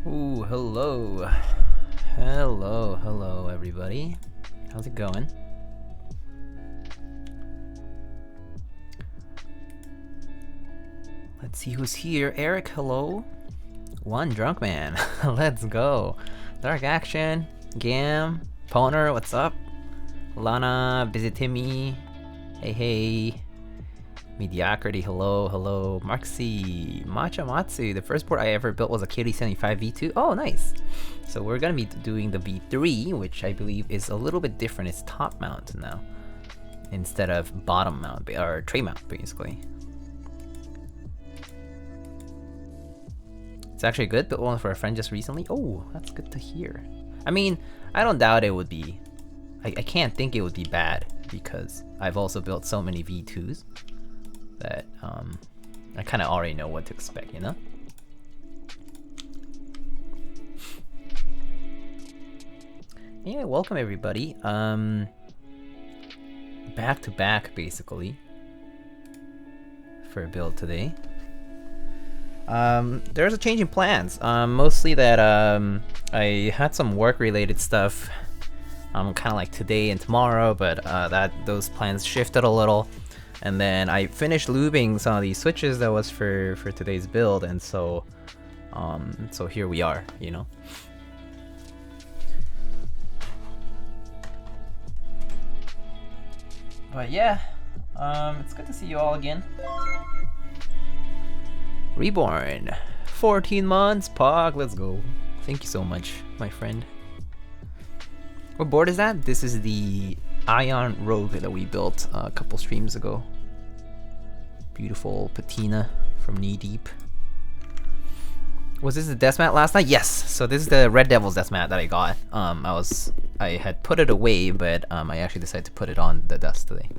Ooh, hello. Hello, everybody. How's it going? Let's see who's here. Eric, hello. One drunk man. Let's go. Dark Action, Gam, Poner, what's up? Lana, Busy Timmy, hey. Mediocrity, hello. Marxy, Matsu, the first board I ever built was a KBD75 v2. Oh, nice. So we're gonna be doing the v3, which I believe is a little bit different. It's top mount now, instead of bottom mount, or tray mount, basically. It's actually good, built one for a friend just recently. Oh, that's good to hear. I mean, I don't doubt it would be, I can't think it would be bad, because I've also built so many v2s. That I kind of already know what to expect, you know? Yeah, welcome everybody. Back to back basically for a build today. There's a change in plans. Mostly that I had some work related stuff kind of like today and tomorrow, but those plans shifted a little. And then I finished lubing some of these switches that was for today's build, and so here we are, you know. But yeah, it's good to see you all again. Reborn, 14 months, Pog, let's go. Thank you so much, my friend. What board is that? This is the Ion Rogue that we built a couple streams ago. Beautiful patina from Knee Deep. Was this the death mat last night? Yes. So this is the Red Devil's death mat that I got. I had put it away, but I actually decided to put it on the desk today.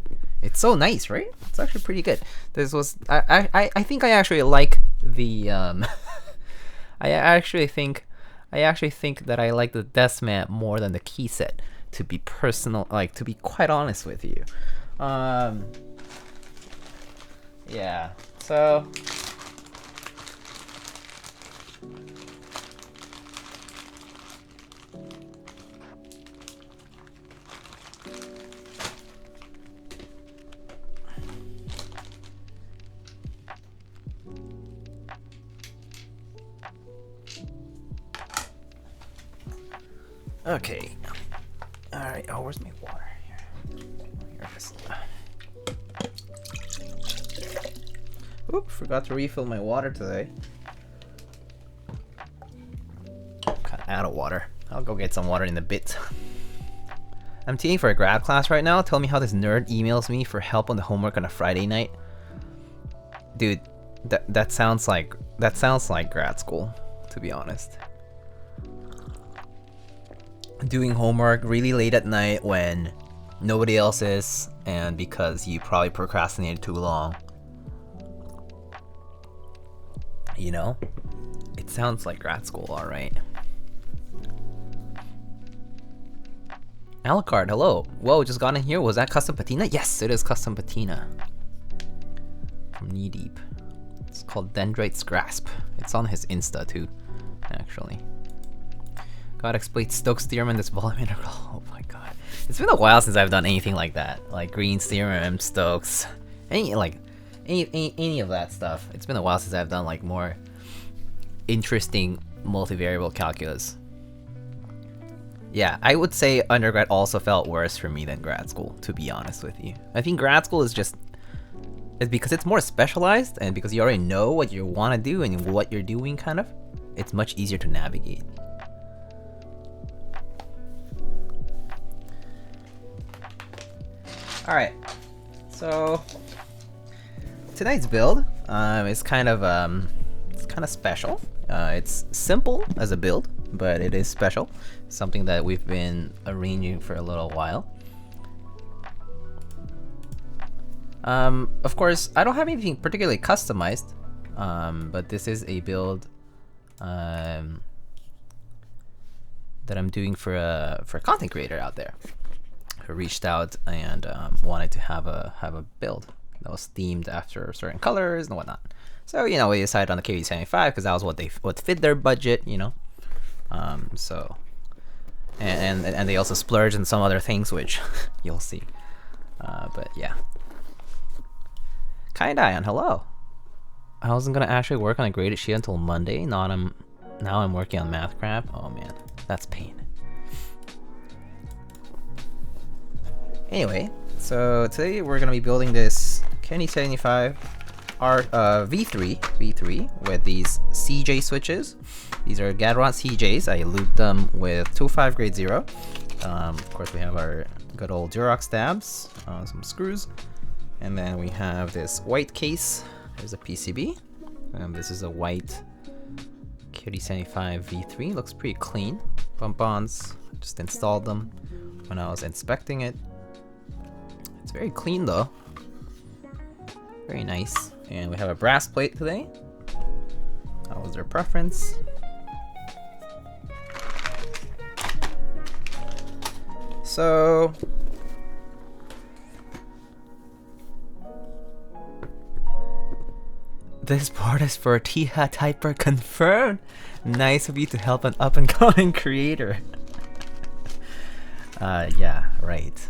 It's so nice, right? It's actually pretty good. This was I think I actually like the I actually think that I like the death mat more than the key set, to be personal, like to be quite honest with you. Yeah, so okay. All right. Oh, where's my water? Here it is. Oop, forgot to refill my water today. Kind of out of water. I'll go get some water in a bit. I'm teaching for a grad class right now. Tell me how this nerd emails me for help on the homework on a Friday night. Dude, that sounds like grad school, to be honest. Doing homework really late at night when nobody else is, and because you probably procrastinated too long. You know? It sounds like grad school, alright. Alucard, hello. Whoa, just got in here. Was that custom patina? Yes, it is custom patina. From Knee Deep. It's called Dendrite's Grasp. It's on his Insta too, actually. God exploits Stokes theorem in this volume integral. Oh my god. It's been a while since I've done anything like that. Like Green's theorem, Stokes, any of that stuff. It's been a while since I've done like more interesting multivariable calculus. Yeah, I would say undergrad also felt worse for me than grad school, to be honest with you. I think grad school is just, it's because it's more specialized, and because you already know what you want to do and what you're doing, kind of, it's much easier to navigate. Alright, so tonight's build is kind of special. It's simple as a build, but it is special. Something that we've been arranging for a little while. Of course, I don't have anything particularly customized, but this is a build that I'm doing for a content creator out there who reached out and wanted to have a build that was themed after certain colors and whatnot. So, you know, we decided on the KBD75 because that was what fit their budget, you know. So, and they also splurge in some other things, which you'll see. But yeah. Kaidion, hello. I wasn't gonna actually work on a graded sheet until Monday. Now I'm working on math crap. Oh man, that's pain. Anyway, so today we're gonna be building this KBD75 v3 with these CJ switches. These are Gateron CJs. I lubed them with 2.5 grade 0. Of course, we have our good old Durock stabs, some screws, and then we have this white case. There's a PCB. This is a white KBD75 v3. Looks pretty clean. Bump-ons. Just installed them when I was inspecting it. It's very clean though. Very nice. And we have a brass plate today. That was their preference. So this board is for Tiha Typer confirmed. Nice of you to help an up and coming creator. Yeah, right.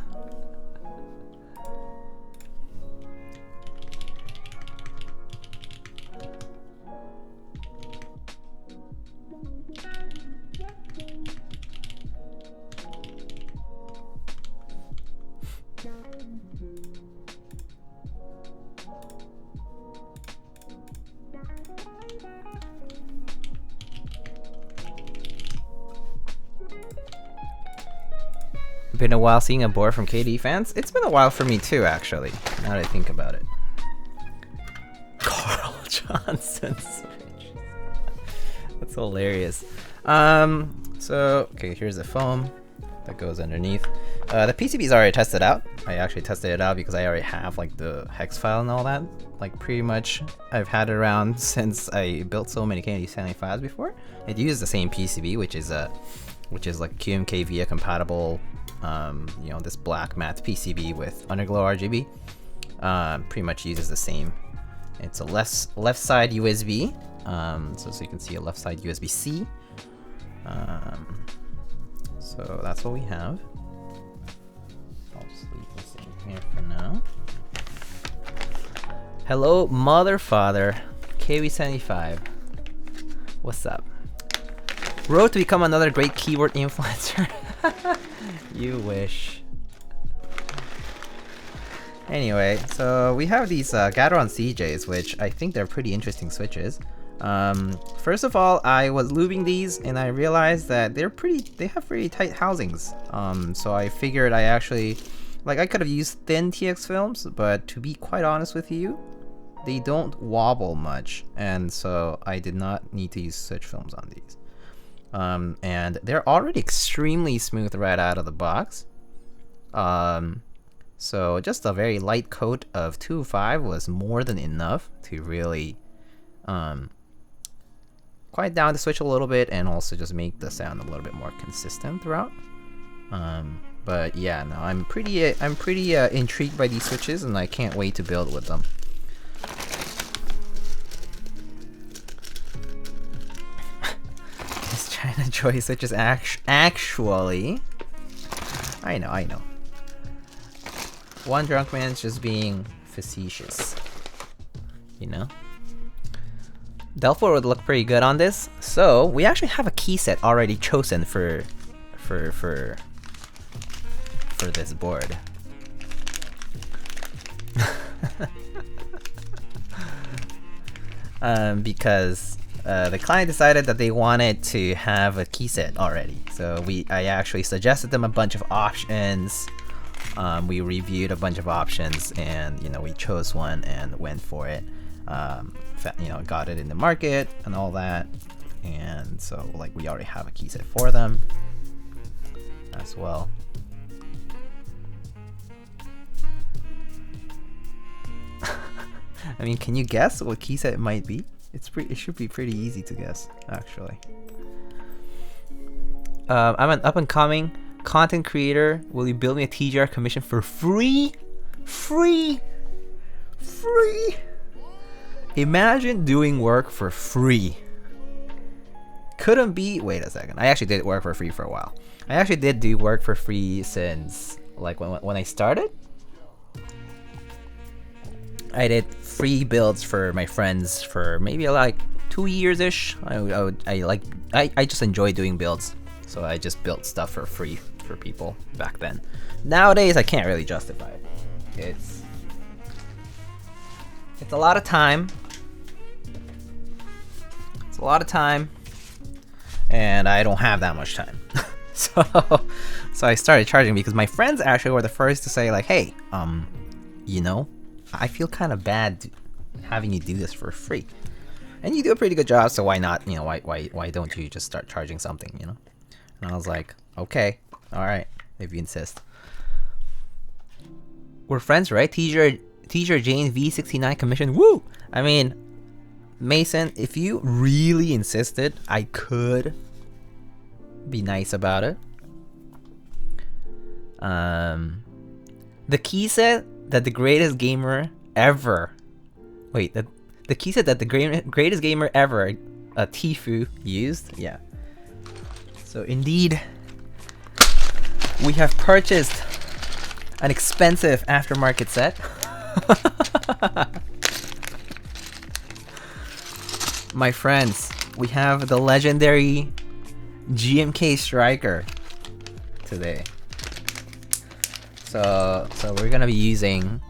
Been a while seeing a board from KBDfans. It's been a while for me too, actually, now that I think about it. Carl Johnson switch. That's hilarious. So, okay, here's the foam that goes underneath. The PCB is already tested out. I actually tested it out because I already have like the hex file and all that. Like pretty much, I've had it around since I built so many KBD75s before. It uses the same PCB, which is like GMK VIA compatible. You know, this black matte PCB with underglow RGB. Pretty much uses the same. It's a left side USB. So you can see a left side USB-C. So that's what we have. I'll just leave this in here for now. Hello, mother father, KBD75. What's up? Road to become another great keyword influencer. You wish. Anyway, so we have these Gateron CJs, which I think they're pretty interesting switches. First of all, I was lubing these and I realized that they have pretty tight housings. So I figured I could have used thin TX films, but to be quite honest with you, they don't wobble much, and so I did not need to use such films on these. And they're already extremely smooth right out of the box. So just a very light coat of 2.5 was more than enough to really quiet down the switch a little bit and also just make the sound a little bit more consistent throughout. But yeah, no, I'm pretty intrigued by these switches and I can't wait to build with them. China Joy switches actually. I know. One drunk man's just being facetious. You know? Delphor would look pretty good on this. So we actually have a key set already chosen for this board. Because the client decided that they wanted to have a key set already. So I actually suggested them a bunch of options. We reviewed a bunch of options and, you know, we chose one and went for it. You know, got it in the market and all that. And so like we already have a key set for them as well. I mean, can you guess what key set it might be? It should be pretty easy to guess, actually. I'm an up-and-coming content creator. Will you build me a TGR commission for free? Free! Imagine doing work for free. couldn't be. Wait a second. I actually did work for free for a while. I actually did do work for free since like when I started. I did free builds for my friends for maybe like 2 years ish. I just enjoy doing builds, so I just built stuff for free for people back then. Nowadays I can't really justify it. It's a lot of time. It's a lot of time, and I don't have that much time. so I started charging because my friends actually were the first to say like, hey, you know, I feel kind of bad having you do this for free, and you do a pretty good job, so why not, you know, why don't you just start charging something, you know? And I was like, okay, all right, if you insist. We're friends, right? Teacher Jane V69 commission. Woo! I mean, Mason, if you really insisted, I could be nice about it. The key said that the greatest gamer ever. Wait, the key said that the greatest gamer ever, Tifu, used. Yeah. So indeed, we have purchased an expensive aftermarket set. My friends, we have the legendary GMK Striker today. So we're gonna be using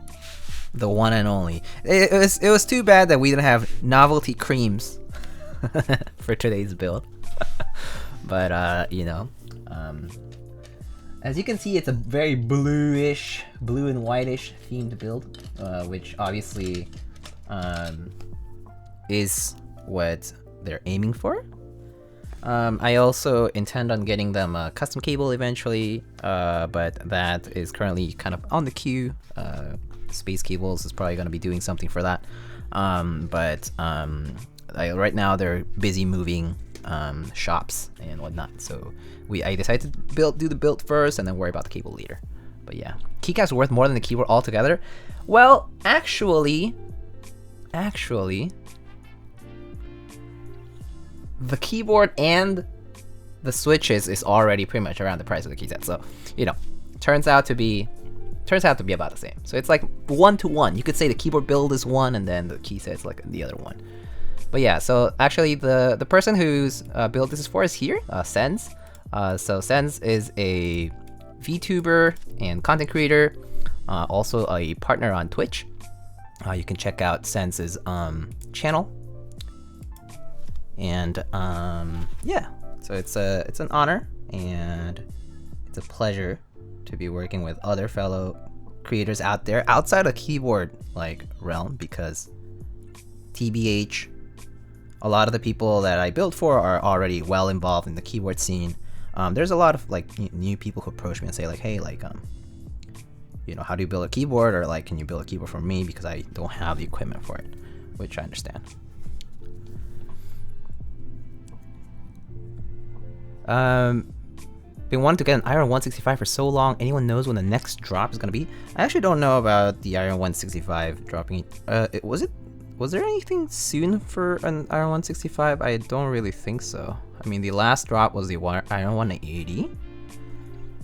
the one and only. It was too bad that we didn't have novelty creams for today's build. But you know, as you can see, it's a very blue and whitish themed build, which obviously is what they're aiming for. I also intend on getting them a custom cable eventually, but that is currently kind of on the queue. Space Cables is probably going to be doing something for that. Right now they're busy moving shops and whatnot, so I decided to do the build first and then worry about the cable later. But yeah, Keycaps are worth more than the keyboard altogether. Well, actually, the keyboard and the switches is already pretty much around the price of the key set. So, you know, turns out to be about the same. So it's like 1-to-1. You could say the keyboard build is one and then the key set's like the other one. But yeah, so actually the person whose build this is for is here, Sens. So Sens is a VTuber and content creator, also a partner on Twitch. You can check out Sens's channel. And yeah, so it's an honor and it's a pleasure to be working with other fellow creators out there outside of keyboard like realm, because TBH, a lot of the people that I build for are already well involved in the keyboard scene. There's a lot of like new people who approach me and say like, hey, like you know, how do you build a keyboard, or like, can you build a keyboard for me because I don't have the equipment for it, which I understand. Been wanting to get an Iron 165 for so long. Anyone knows when the next drop is gonna be? I actually don't know about the Iron 165 dropping. Was there anything soon for an Iron 165? I don't really think so. I mean, the last drop was the Iron 180,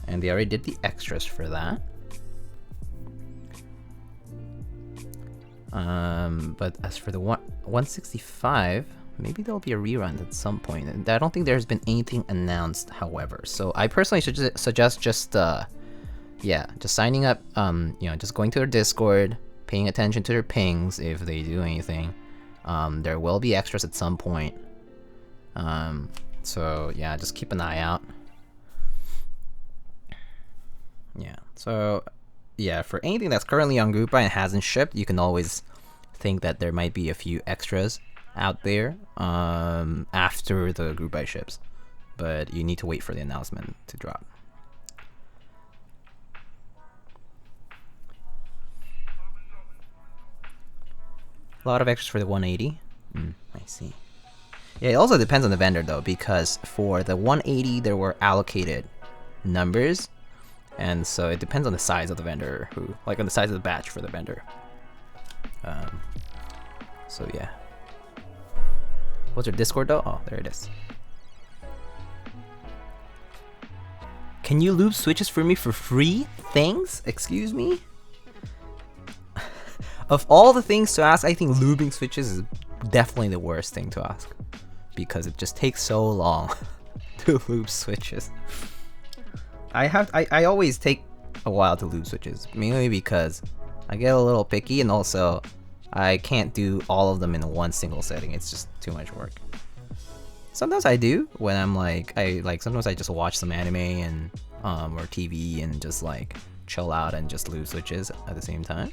and they already did the extras for that. But as for the 165, maybe there'll be a rerun at some point. And I don't think there's been anything announced, however. So I personally should suggest just signing up. You know, just going to their Discord, paying attention to their pings if they do anything. There will be extras at some point. So yeah, just keep an eye out. Yeah. So yeah, for anything that's currently on Group Buy and hasn't shipped, you can always think that there might be a few extras out there after the Group Buy ships, but you need to wait for the announcement to drop. A lot of extras for the 180. I see. Yeah, it also depends on the vendor though, because for the 180 there were allocated numbers, and so it depends on the size of the vendor, on the size of the batch for the vendor. So yeah. What's your Discord though? Oh, there it is. Can you lube switches for me for free? Thanks? Excuse me? Of all the things to ask, I think lubing switches is definitely the worst thing to ask. Because it just takes so long to lube switches. I always take a while to lube switches. Mainly because I get a little picky, and also I can't do all of them in one single setting. It's just too much work. Sometimes I do when I'm sometimes I just watch some anime and or TV and just like chill out and just lube switches at the same time.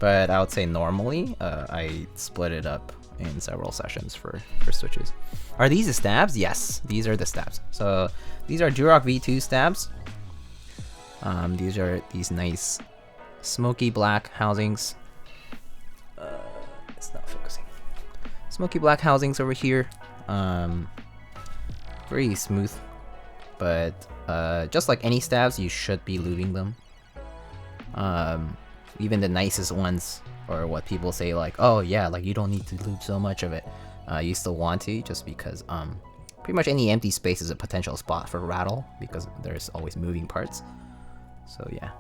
But I would say normally I split it up in several sessions for switches. Are these the stabs? Yes, these are the stabs. So these are Durock V2 stabs. These are these nice smoky black housings. It's not focusing. Smoky black housings over here. Very smooth, but just like any stabs, you should be lubing them. Even the nicest ones, or what people say like, oh yeah, like you don't need to lube so much of it. You still want to, just because pretty much any empty space is a potential spot for rattle, because there's always moving parts. So yeah.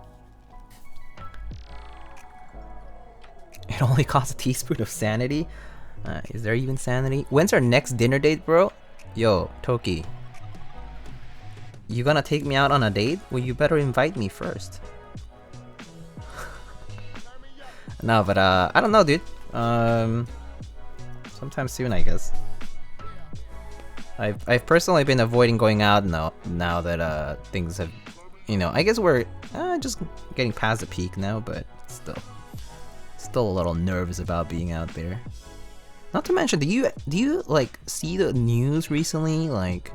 It only costs a teaspoon of sanity. Is there even sanity? When's our next dinner date, bro? Yo, Toki. You gonna take me out on a date? Well, you better invite me first. No, but I don't know, dude. Sometime soon, I guess. I've personally been avoiding going out now that things have, you know, I guess we're just getting past the peak now, but still a little nervous about being out there. Not to mention, do you like see the news recently? Like,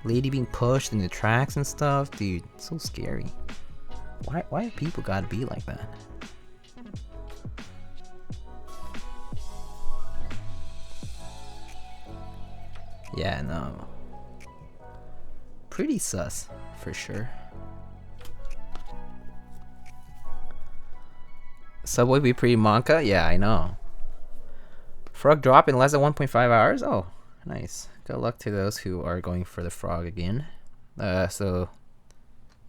lady being pushed in the tracks and stuff, dude. So scary. Why have people gotta be like that? Yeah, no. Pretty sus, for sure. Subway be pretty Monka? Yeah, I know. Frog drop in less than 1.5 hours? Oh, nice. Good luck to those who are going for the frog again. So,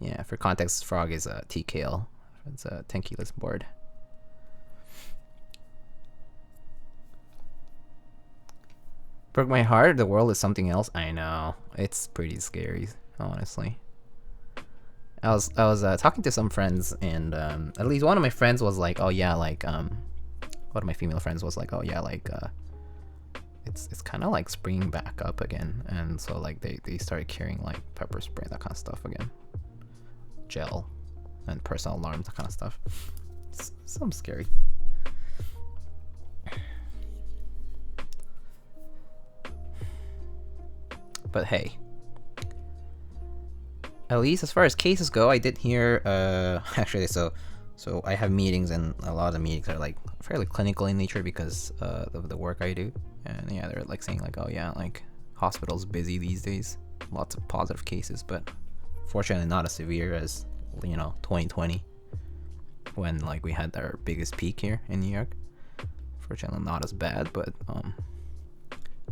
yeah, for context, frog is a TKL. It's a 10 keyless board. Broke my heart. The world is something else. I know. It's pretty scary, honestly. I was talking to some friends, and at least one of my friends was like, oh yeah, like one of my female friends was like, oh yeah, like it's kind of like springing back up again, and so like they started carrying like pepper spray, that kind of stuff again, gel, and personal alarms, that kind of stuff. It's something scary. But hey, at least as far as cases go, I did hear actually, so I have meetings, and a lot of the meetings are like fairly clinical in nature because of the work I do, and yeah, they're like saying like, oh yeah, like hospital's busy these days, lots of positive cases, but fortunately not as severe as, you know, 2020 when like we had our biggest peak here in New York. Fortunately not as bad, but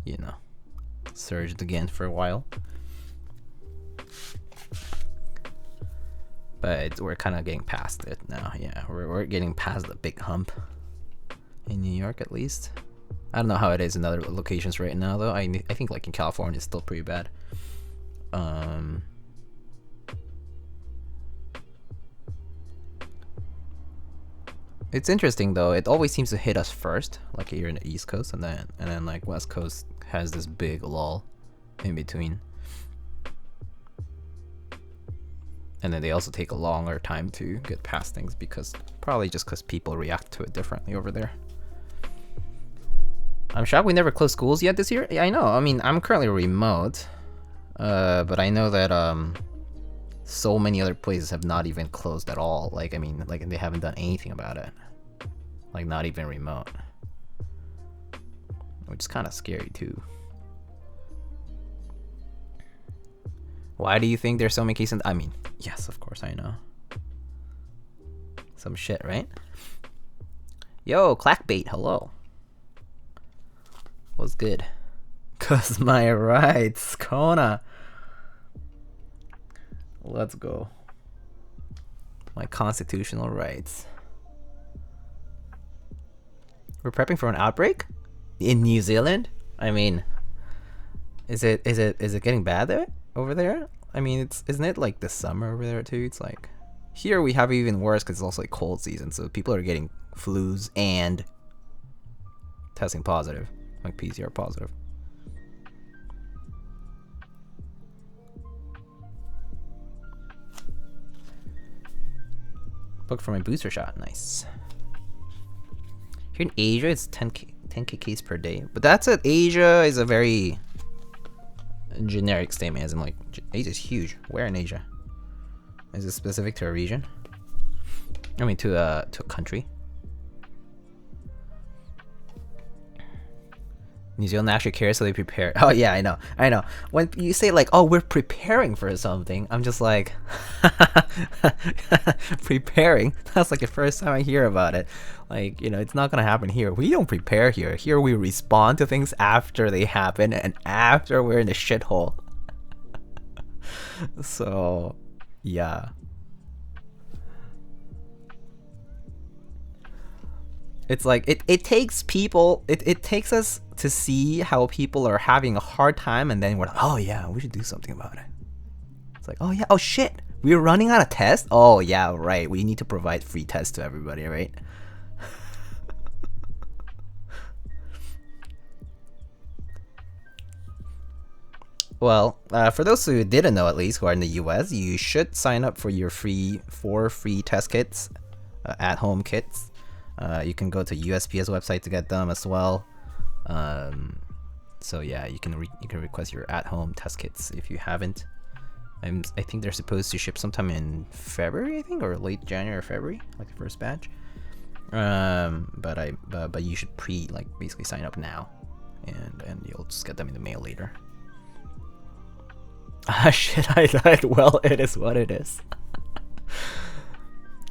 you know, surged again for a while. But we're kind of getting past it now. Yeah, we're getting past the big hump in New York, at least. I don't know how it is in other locations right now, though. I think like in California it's still pretty bad. It's interesting though. It always seems to hit us first, like here in the East Coast, and then like West Coast has this big lull in between. And then they also take a longer time to get past things, probably just because people react to it differently over there. I'm shocked we never closed schools yet this year. Yeah, I know. I mean, I'm currently remote, but I know that so many other places have not even closed at all. Like, I mean, like they haven't done anything about it. Like, not even remote, which is kind of scary too. Why do you think there's so many cases? I mean, yes, of course, I know. Some shit, right? Yo, Clackbait, hello. What's good? Cause my rights, Kona. Let's go. My constitutional rights. We're prepping for an outbreak in New Zealand. I mean, is it getting bad there over there? I mean, isn't it like the summer over there too? It's like here we have it even worse because it's also like cold season, so people are getting flus and testing positive, like PCR positive. Booked for my booster shot. Nice. Here in Asia, it's 10k case per day, but that's it. Asia is a very generic statement, as in like Asia is huge. Where in Asia? Is it specific to a region? I mean, to a country. New Zealand actually cares, so they prepare. Oh yeah, I know. When you say like, oh, we're preparing for something, I'm just like, preparing? That's like the first time I hear about it. Like, you know, it's not gonna happen here. We don't prepare here. Here we respond to things after they happen and after we're in the shithole. So, yeah. It's like it takes people, it takes us to see how people are having a hard time, and then we're like, oh yeah, we should do something about it. It's like, oh yeah, oh shit, we're running out of tests. Oh yeah, right, we need to provide free tests to everybody, right? Well, for those who didn't know, at least who are in the US, you should sign up for your four free test kits, at-home kits. You can go to USPS website to get them as well. So yeah, you can request your at-home test kits if you haven't. I think they're supposed to ship sometime in February, I think, or late January or February, like the first batch. But you should basically sign up now, and you'll just get them in the mail later. Ah shit, I died. Well, it is what it is.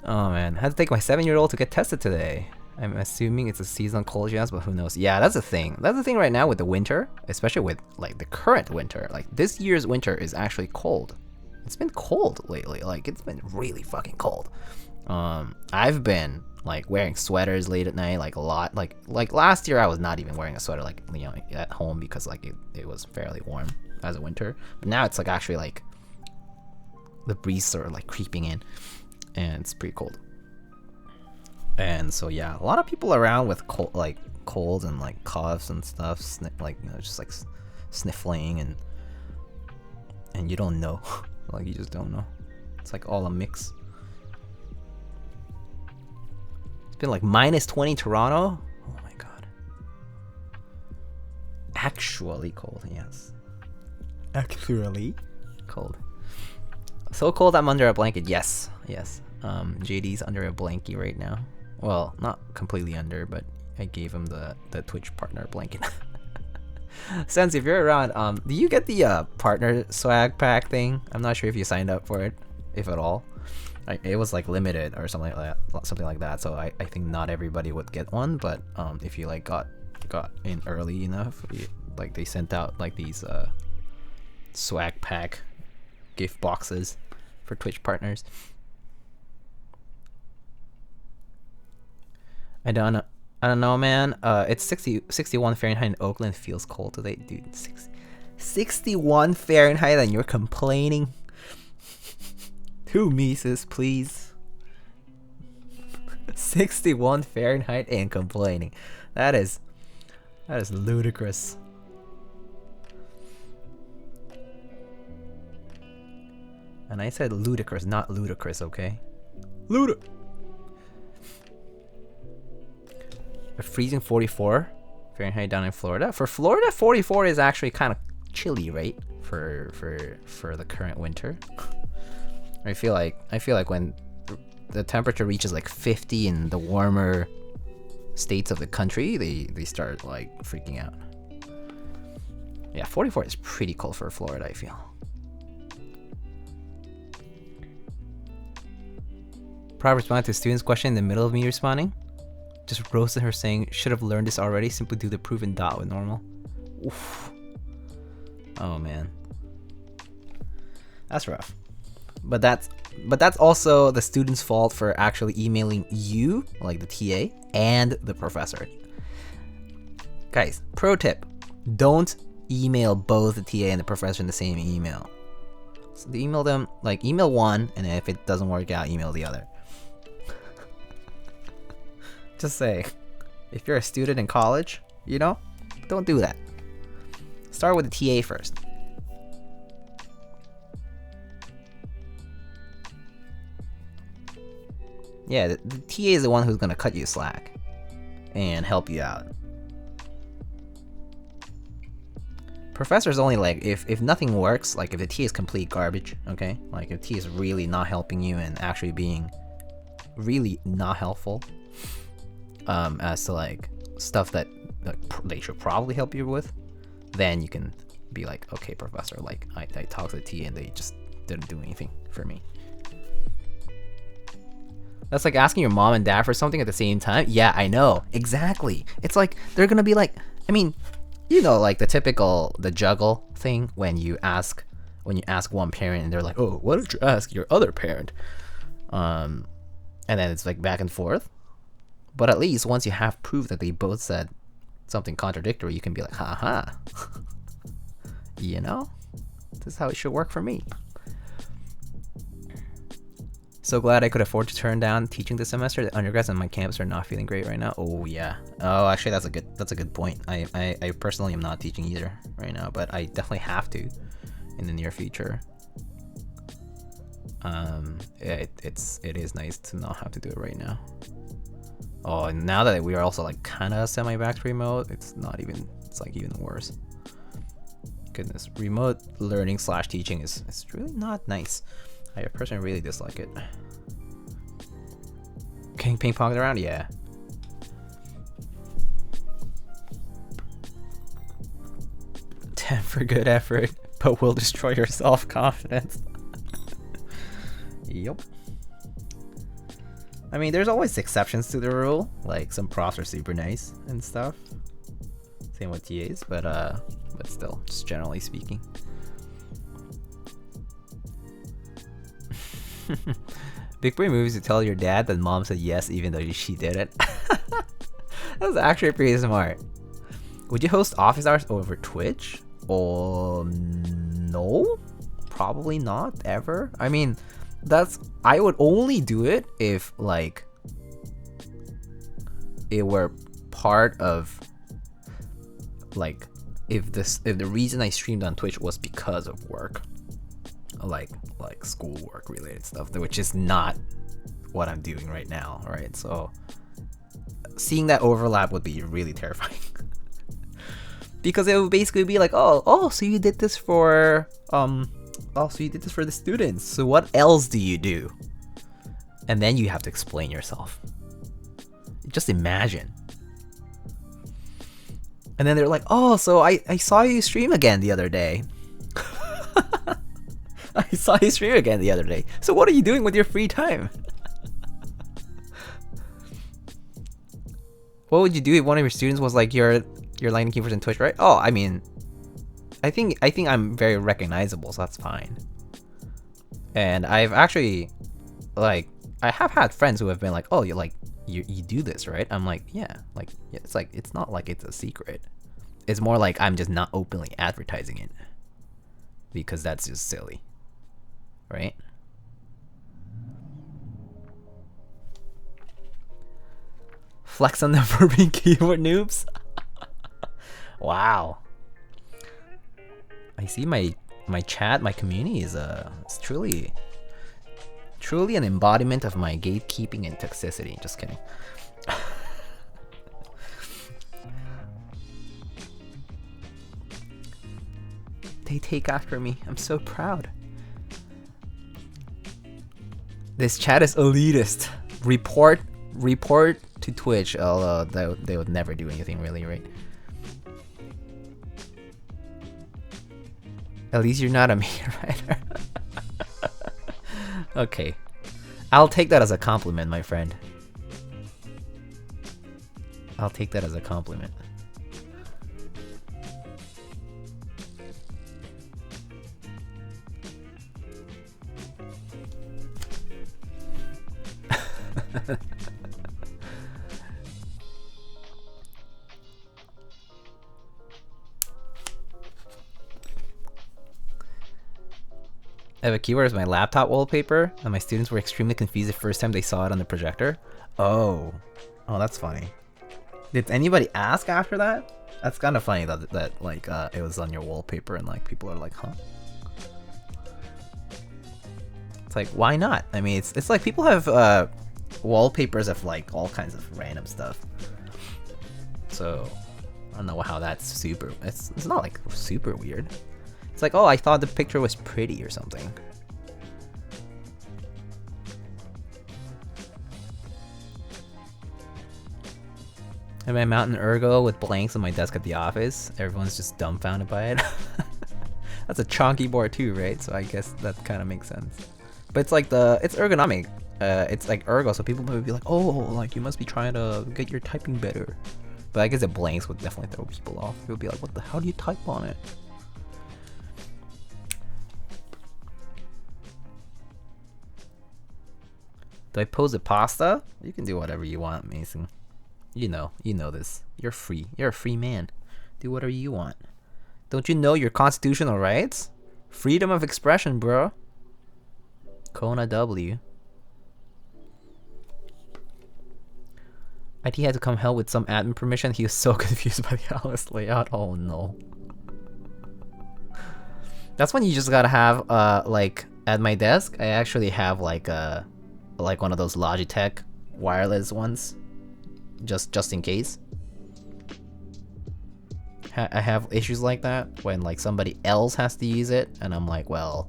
Oh man, I had to take my 7-year-old to get tested today. I'm assuming it's a seasonal cold, yes, but who knows? Yeah, that's the thing. That's the thing right now with the winter, especially with like the current winter. Like this year's winter is actually cold. It's been cold lately. Like it's been really fucking cold. I've been like wearing sweaters late at night, like a lot. Like last year I was not even wearing a sweater, like, you know, at home because like it was fairly warm as a winter. But now it's like actually like the breeze sort of like creeping in, and it's pretty cold. And so yeah, a lot of people around with colds and like coughs and stuff, just like sniffling, and you don't know. Like you just don't know. It's like all a mix. It's been like -20 Toronto. Oh my god. Actually cold, yes. Actually cold. So cold I'm under a blanket. Yes. JD's under a blankie right now. Well, not completely under, but I gave him the Twitch partner blanket. Sense, if you're around, do you get the partner swag pack thing? I'm not sure if you signed up for it, if at all. It was like limited or something like that. So I think not everybody would get one, but if you like got in early enough, like they sent out like these swag pack gift boxes for Twitch partners. I don't know, man. It's 61 Fahrenheit in Oakland. Feels cold today, dude. 61 Fahrenheit, and you're complaining? 2 Mises, please. 61 Fahrenheit and complaining. That is ludicrous. And I said ludicrous, not ludicrous, okay? A freezing 44 Fahrenheit down in Florida. For Florida, 44 is actually kind of chilly, right? For the current winter. I feel like when the temperature reaches like 50 in the warmer states of the country, they start like freaking out. Yeah, 44 is pretty cold for Florida, I feel. Probably responded to a student's question in the middle of me responding. Just roasted her saying, should have learned this already, simply do the proven dot with normal. Oof. Oh man, that's rough. But that's also the student's fault for actually emailing you, like the TA, and the professor. Guys, pro tip: don't email both the TA and the professor in the same email. So email them, like email one, and if it doesn't work out, email the other. Just say, if you're a student in college, you know, don't do that. Start with the TA first. Yeah, the TA is the one who's gonna cut you slack and help you out. Professor's only like if nothing works, like if the TA is complete garbage, okay? Like if TA is really not helping you and actually being really not helpful, as to like stuff that like, they should probably help you with, then you can be like, okay, professor, like I talked to the TA and they just didn't do anything for me. That's like asking your mom and dad for something at the same time. Yeah, I know. Exactly. It's like they're gonna be like, I mean, you know, like the juggle thing when you ask one parent and they're like, oh, why don't you ask your other parent? And then it's like back and forth. But at least once you have proof that they both said something contradictory, you can be like, haha. You know, this is how it should work for me. So glad I could afford to turn down teaching this semester. The undergrads on my campus are not feeling great right now. Oh yeah. Oh, actually, that's a good point. I personally am not teaching either right now, but I definitely have to in the near future. It is nice to not have to do it right now. Oh, and now that we are also like kind of semi back to remote, it's like even worse. Goodness, remote learning / teaching is really not nice. I personally really dislike it. Can ping pong it around? Yeah. For good effort, but will destroy your self-confidence. Yup. I mean, there's always exceptions to the rule. Like some profs are super nice and stuff. Same with TAs, but still, just generally speaking. Big brain moves to tell your dad that mom said yes even though she didn't. That's actually pretty smart. Would you host office hours over Twitch? Oh no, probably not ever. I mean, I would only do it if like it were part of like if the reason I streamed on Twitch was because of work. Like schoolwork related stuff, which is not what I'm doing right now, right? So seeing that overlap would be really terrifying. Because it would basically be like, oh, so you did this for the students. So what else do you do? And then you have to explain yourself. Just imagine. And then they're like, oh, so I saw you stream again the other day. I saw you stream again the other day. So what are you doing with your free time? What would you do if one of your students was like your Lightning Keepers in Twitch, right? Oh, I mean, I think I'm very recognizable, so that's fine. And I've actually, like, I have had friends who have been like, oh, you do this, right? I'm like, yeah, it's not like it's a secret. It's more like I'm just not openly advertising it because that's just silly. Right? Flex on them for being keyboard noobs. Wow. I see my chat, my community is truly an embodiment of my gatekeeping and toxicity. Just kidding. They take after me. I'm so proud. This chat is elitist. Report to Twitch, although they would never do anything really, right? At least you're not a media writer. Okay. I'll take that as a compliment, my friend. I'll take that as a compliment. I have a keyword as my laptop wallpaper, and my students were extremely confused the first time they saw it on the projector. Oh, that's funny. Did anybody ask after that? That's kind of funny that like it was on your wallpaper and like people are like, huh? It's like, why not? I mean, it's like people have wallpapers of like all kinds of random stuff. So I don't know how that's super. It's not like super weird. It's like, oh, I thought the picture was pretty or something. And my Mountain Ergo with blanks on my desk at the office. Everyone's just dumbfounded by it. That's a chonky board too, right? So I guess that kind of makes sense. But it's like it's ergonomic. It's like ergo, so people might be like, oh, like you must be trying to get your typing better. But I guess the blanks would definitely throw people off. People would be like, what the hell do you type on it? Do I pose a pasta? You can do whatever you want, Mason. You know this. You're free. You're a free man. Do whatever you want. Don't you know your constitutional rights? Freedom of expression, bro. Kona W. IT had to come help with some admin permission. He was so confused by the Alice layout. Oh no. That's when you just gotta have like at my desk I actually have like one of those Logitech wireless ones. Just in case. I have issues like that when like somebody else has to use it and I'm like, well,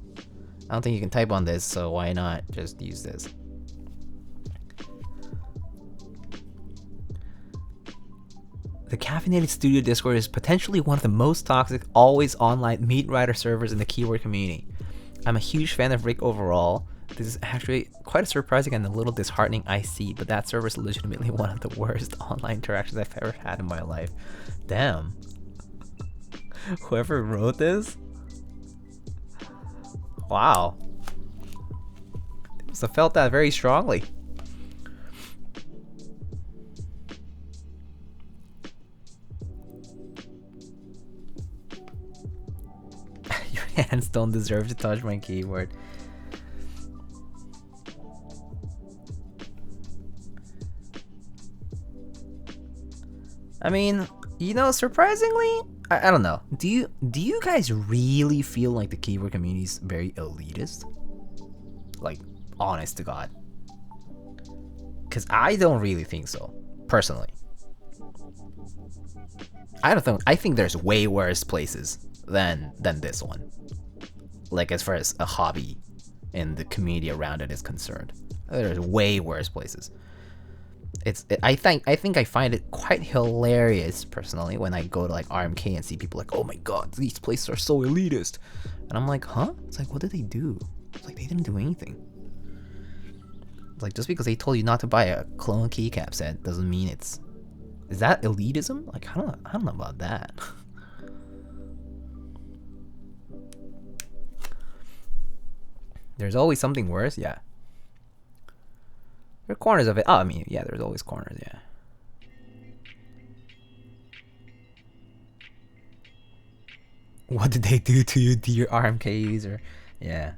I don't think you can type on this, so why not just use this? The Caffeinated Studio Discord is potentially one of the most toxic, always online meat writer servers in the keyword community. I'm a huge fan of Rick overall. This is actually quite a surprising and a little disheartening I see, but that server is legitimately one of the worst online interactions I've ever had in my life. Damn. Whoever wrote this? Wow. They must have felt that very strongly. Your hands don't deserve to touch my keyboard. I mean, you know, surprisingly, I don't know. Do you guys really feel like the keyword community is very elitist? Like, honest to God. Because I don't really think so, personally. I think there's way worse places than this one. Like, as far as a hobby and the community around it is concerned. There's way worse places. I think I find it quite hilarious personally when I go to like RMK and see people like, oh my god, these places are so elitist, and I'm like, huh? It's like, what did they do? It's like they didn't do anything. It's like, just because they told you not to buy a clone keycap set doesn't mean is that elitism? Like, I don't know about that. There's always something worse, yeah. There are corners of it. Oh, I mean, yeah, there's always corners, yeah. What did they do to you, dear RMK user? Yeah.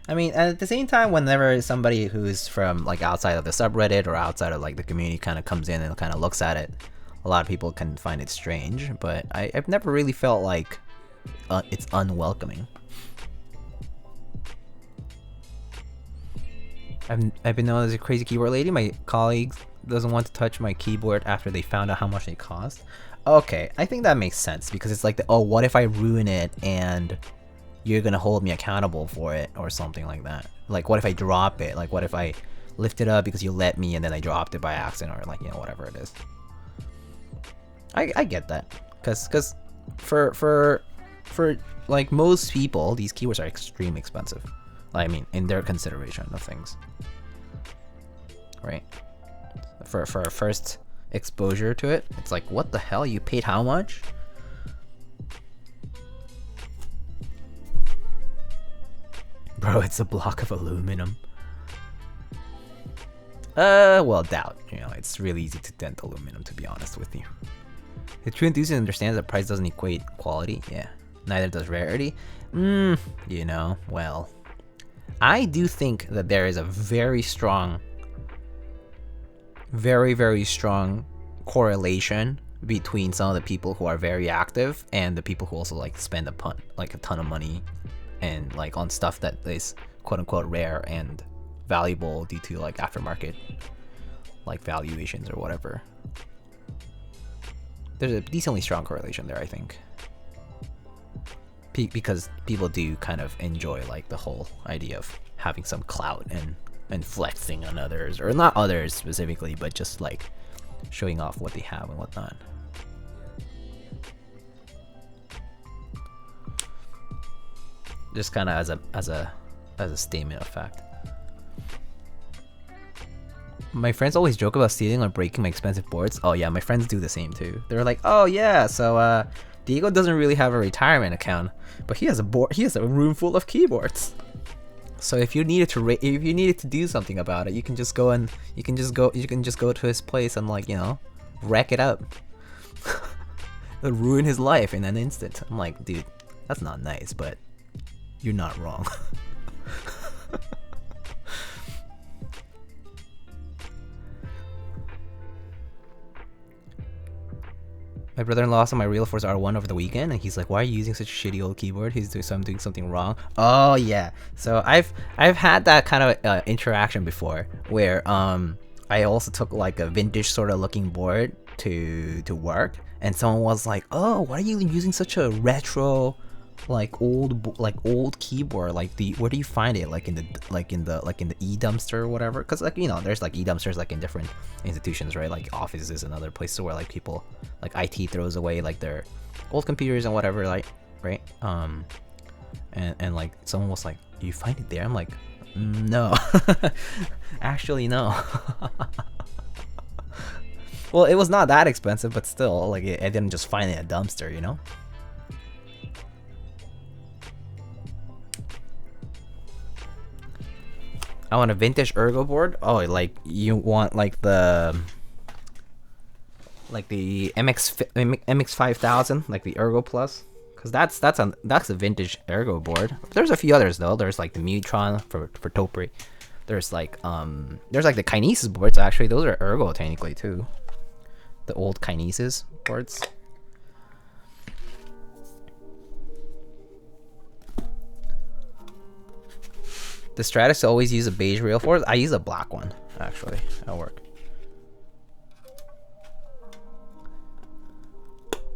I mean, at the same time, whenever somebody who's from like outside of the subreddit or outside of like the community kind of comes in and kind of looks at it, a lot of people can find it strange, but I've never really felt like it's unwelcoming. I've been known as a crazy keyboard lady. My colleagues doesn't want to touch my keyboard after they found out how much they cost. Okay, I think that makes sense because it's like, oh, what if I ruin it and you're gonna hold me accountable for it or something like that? Like, what if I drop it? Like, what if I lift it up because you let me and then I dropped it by accident, or like, you know, whatever it is. I get that, because for like most people, these keyboards are extremely expensive. I mean, in their consideration of things, right? For our first exposure to it, it's like, what the hell? You paid how much? Bro, it's a block of aluminum. Well, doubt. You know, it's really easy to dent aluminum, to be honest with you. The true enthusiast understands that price doesn't equate quality. Yeah, neither does rarity. You know, well, I do think that there is a very strong, very strong correlation between some of the people who are very active and the people who also like spend a ton of money and like on stuff that is quote unquote rare and valuable due to like aftermarket like valuations or whatever. There's a decently strong correlation there, I think, because people do kind of enjoy like the whole idea of having some clout and flexing on others, or not others specifically, but just like showing off what they have and whatnot. Just kind of as a statement of fact. My friends always joke about stealing or breaking my expensive boards. Oh yeah, my friends do the same too. They're like, oh yeah, so Diego doesn't really have a retirement account, but he has a room full of keyboards. So if you needed to do something about it, you can just go to his place and like, you know, wreck it up. Ruin his life in an instant. I'm like, dude, that's not nice, but you're not wrong. My brother-in-law saw my Real Force R1 over the weekend, and he's like, "Why are you using such a shitty old keyboard?" I'm doing something wrong. Oh yeah, so I've had that kind of interaction before, where I also took like a vintage sort of looking board to work, and someone was like, "Oh, why are you using such a retro, like old keyboard? Like where do you find it? Like in the e-dumpster or whatever?" Because like, you know, there's like e-dumpsters like in different institutions, right? Like offices and other places where like people like IT throws away like their old computers and whatever, like, right? And like someone was like, "You find it there?" I'm like, "No, actually no." Well, it was not that expensive, but still, like I didn't just find it at a dumpster, you know. I want a vintage ergo board. Oh, like you want like the MX 5000, like the Ergo Plus, because that's a vintage ergo board. There's a few others though. There's like the Mutron for Topri. There's like the Kinesis boards, actually. Those are ergo technically too. The old Kinesis boards. The Stratus always use a beige Real Force. I use a black one actually at work.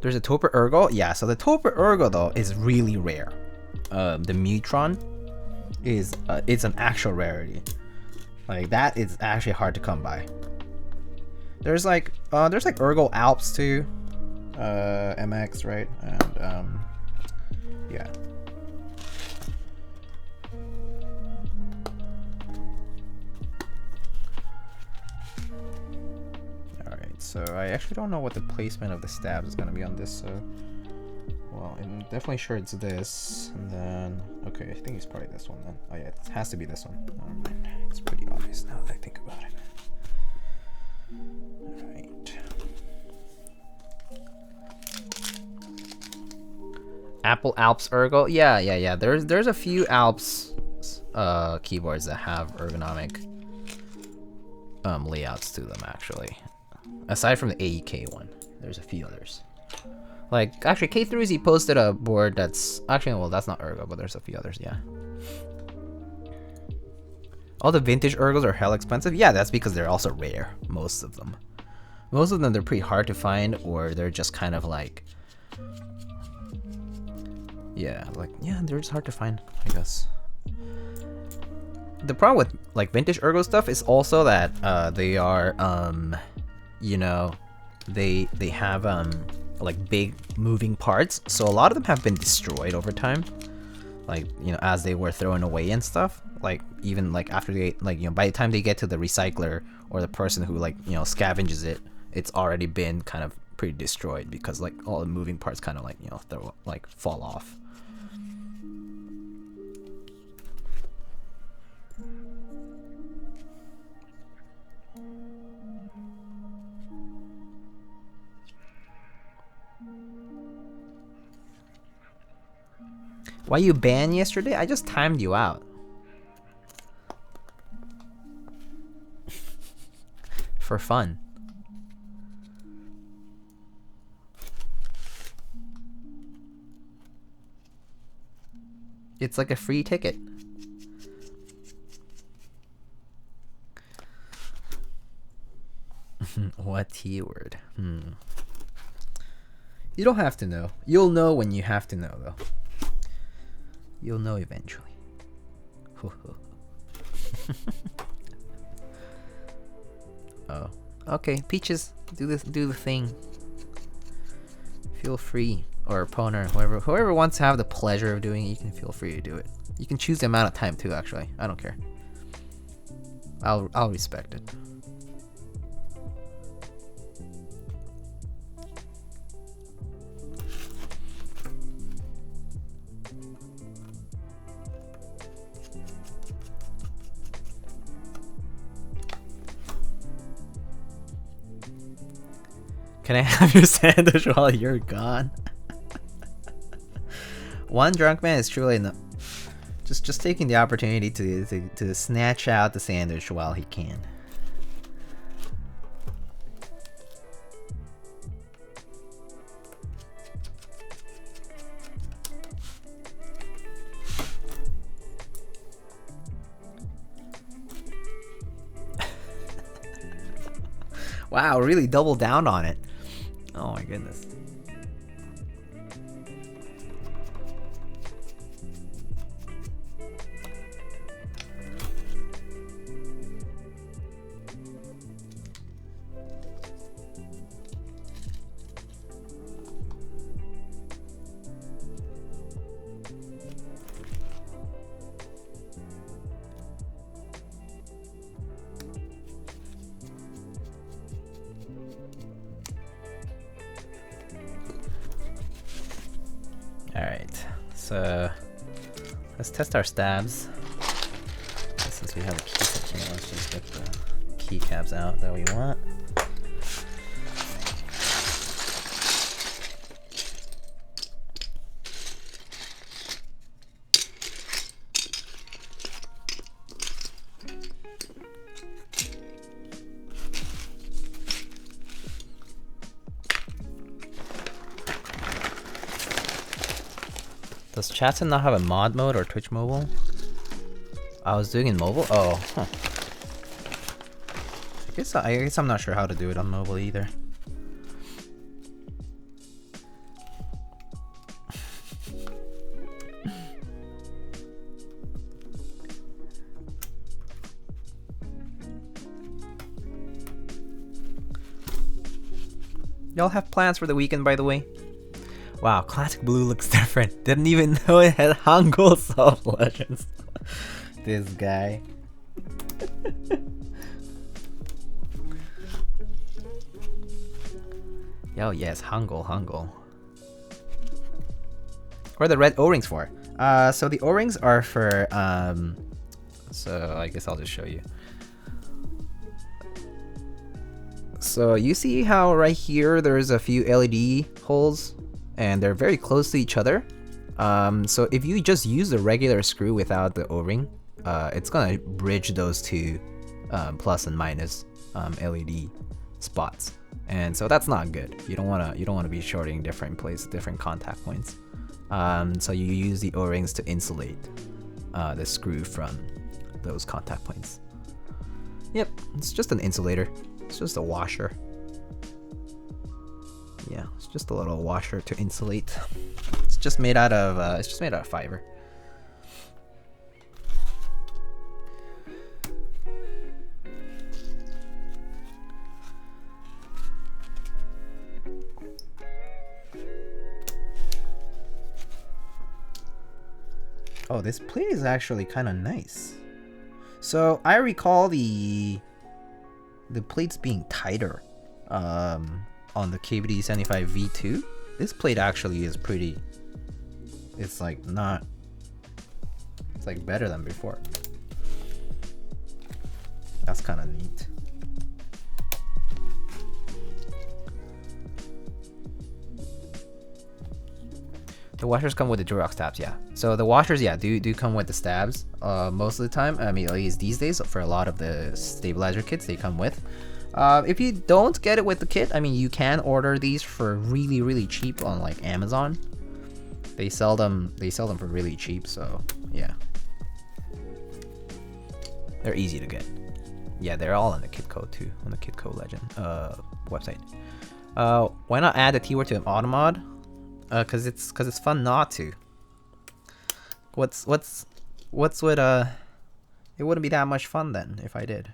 There's a Topper Ergo. Yeah, so the Topper Ergo though is really rare. The Mutron is it's an actual rarity. Like that is actually hard to come by. There's like Ergo Alps too, MX, right? And yeah. So I actually don't know what the placement of the stabs is gonna be on this, so well, I'm definitely sure it's this, and then okay, I think it's probably this one then. Oh yeah, it has to be this one. It's pretty obvious now that I think about it. Alright. Apple Alps Ergo. Yeah. There's a few Alps keyboards that have ergonomic layouts to them actually. Aside from the AEK one, there's a few others. Like, actually, K3Z posted a board that's... Actually, well, that's not Ergo, but there's a few others, yeah. All the vintage Ergos are hell expensive? Yeah, that's because they're also rare, most of them. Most of them, they're pretty hard to find, or they're just kind of like... Yeah, they're just hard to find, I guess. The problem with, like, vintage Ergo stuff is also that they are, you know, they have like big moving parts, so a lot of them have been destroyed over time, like, you know, as they were thrown away and stuff. Like even like after they, like, you know, by the time they get to the recycler or the person who, like, you know, scavenges it, it's already been kind of pretty destroyed because like all the moving parts kind of like, you know, fall off. Why you banned yesterday? I just timed you out. For fun. It's like a free ticket. What keyword? You don't have to know. You'll know when you have to know, though. You'll know eventually. Oh, okay. Peaches, do the thing. Feel free, or Poner, whoever wants to have the pleasure of doing it, you can feel free to do it. You can choose the amount of time too. Actually, I don't care. I'll respect it. Can I have your sandwich while you're gone? One drunk man is truly enough. Just taking the opportunity to snatch out the sandwich while he can. Wow, really double down on it. Oh my goodness. Alright, so let's test our stabs. Since we have a keycap here, let's just get the keycaps out that we want. Does Chatson not have a mod mode or Twitch mobile? I was doing it in mobile? Oh, huh. I guess I'm not sure how to do it on mobile either. Y'all have plans for the weekend, by the way? Wow, Classic Blue looks different. Didn't even know it had Hangul Soft Legends. This guy. Yo, yes, Hangul. What are the red O-rings for? So the O-rings are for, so I guess I'll just show you. So you see how right here there's a few LED holes? And they're very close to each other. So if you just use the regular screw without the O-ring, it's gonna bridge those two plus and minus LED spots, and so that's not good. You don't wanna be shorting different contact points. So you use the O-rings to insulate the screw from those contact points. Yep, it's just an insulator. It's just a washer. Yeah, it's just a little washer to insulate. It's just made out of fiber. Oh, this plate is actually kind of nice. So I recall the plates being tighter. On the KBD75 V2, this plate actually is pretty. It's like better than before. That's kind of neat. The washers come with the Durock stabs, yeah. So the washers, yeah, do come with the stabs most of the time. I mean, at least these days, for a lot of the stabilizer kits, they come with. If you don't get it with the kit, I mean, you can order these for really cheap on like Amazon. They sell them for really cheap, so yeah. They're easy to get. Yeah, they're all on the kit code too, on the Kitco Legend website. Why not add the T-word to an automod? Cause it's fun not to. What's with it wouldn't be that much fun then if I did.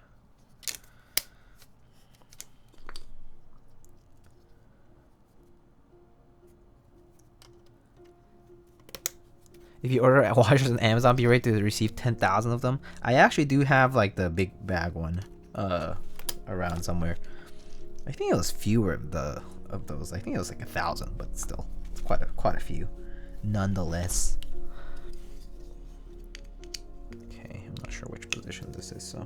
If you order washers on Amazon, be ready to receive 10,000 of them. I actually do have like the big bag one around somewhere. I think it was fewer of those. I think it was like 1,000, but still, it's quite a few, nonetheless. Okay, I'm not sure which position this is, so.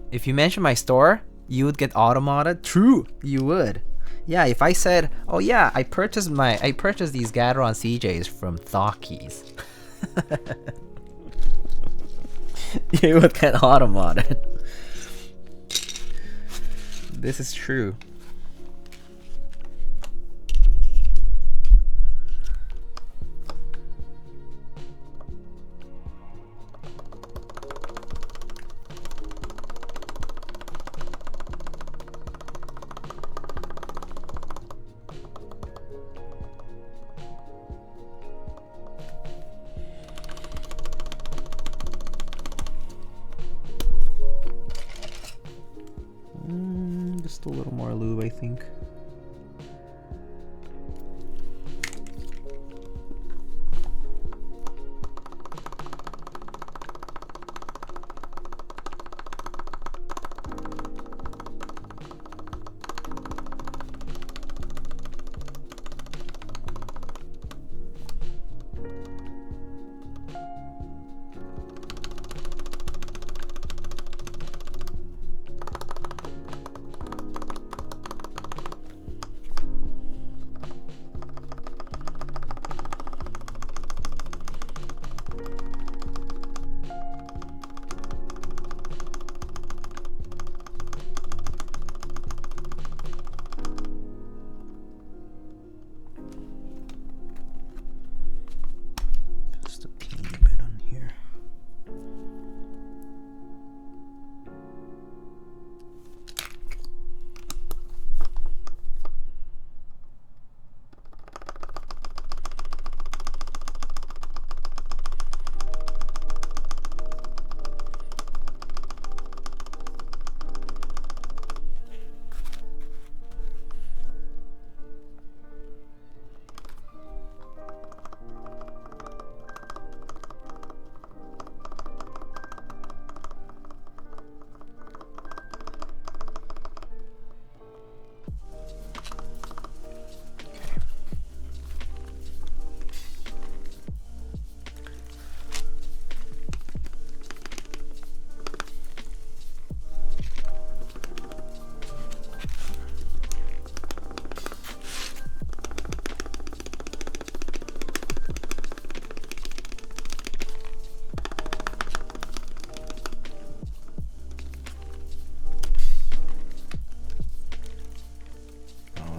If you mention my store, you would get automodded. True, you would. Yeah, if I said, oh yeah, I purchased these Gateron CJs from Thockies. You would get automodded. This is true. Just a little more lube, I think.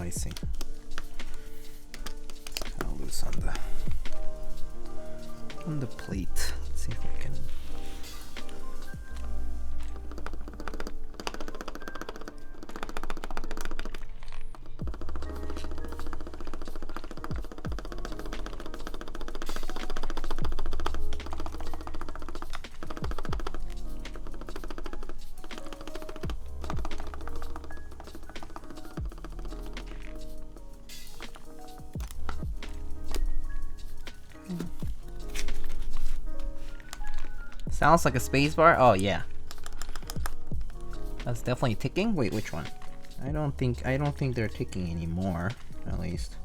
I see. It's kind of loose on the plate. Let's see if we can. Sounds like a space bar. Oh yeah, that's definitely ticking. Wait, which one? I don't think they're taking any more, at least.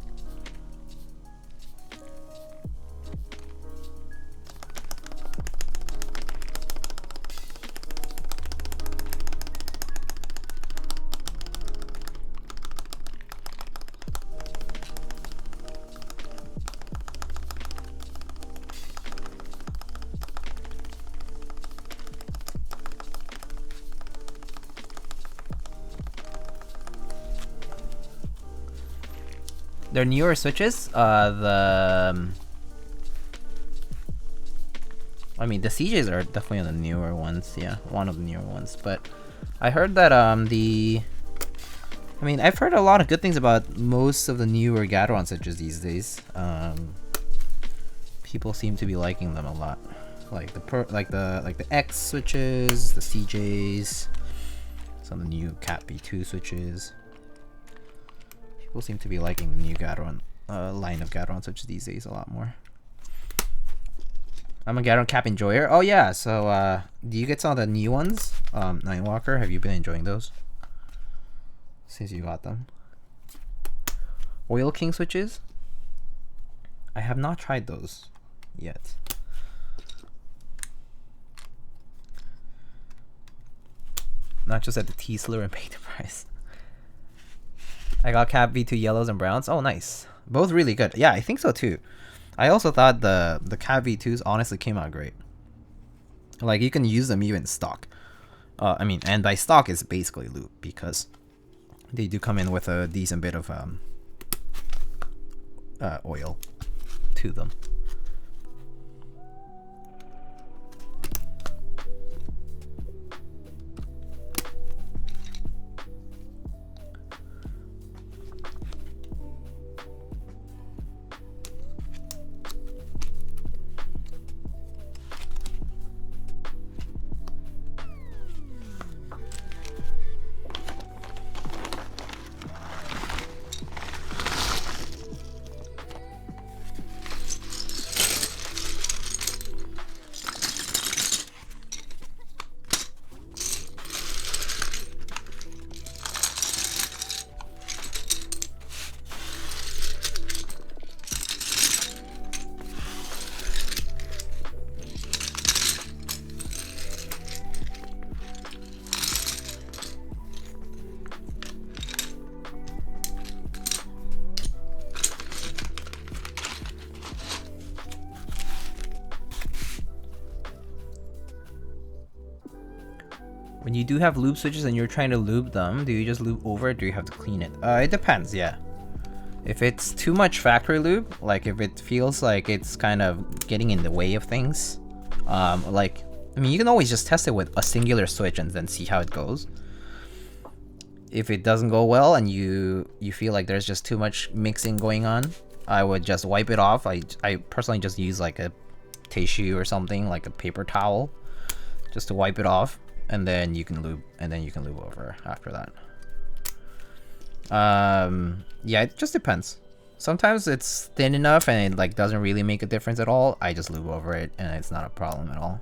They're newer switches. I mean, the CJs are definitely the newer ones. Yeah, one of the newer ones. But I heard that I mean, I've heard a lot of good things about most of the newer Gateron switches these days. People seem to be liking them a lot. Like the X switches, the CJs, some of the new Cat V2 switches. People seem to be liking the new Gateron line of Gateron switches these days a lot more. I'm a Gateron cap enjoyer. Oh yeah, so do you get some of the new ones? Nightwalker, have you been enjoying those since you got them? Oil King switches? I have not tried those yet. Not just at the T-Slur and pay the price. I got Cap V2 yellows and browns. Oh, nice. Both really good. Yeah, I think so too. I also thought the Cap V2s honestly came out great. Like, you can use them even stock. I mean, and by stock is basically lube, because they do come in with a decent bit of oil to them. When you do have lube switches and you're trying to lube them, do you just lube over it or do you have to clean it? It depends, yeah. If it's too much factory lube, like if it feels like it's kind of getting in the way of things, like, I mean, you can always just test it with a singular switch and then see how it goes. If it doesn't go well and you feel like there's just too much mixing going on, I would just wipe it off. I personally just use like a tissue or something, like a paper towel, just to wipe it off. And then you can lube, over after that. Yeah, it just depends. Sometimes it's thin enough and it like doesn't really make a difference at all. I just lube over it and it's not a problem at all.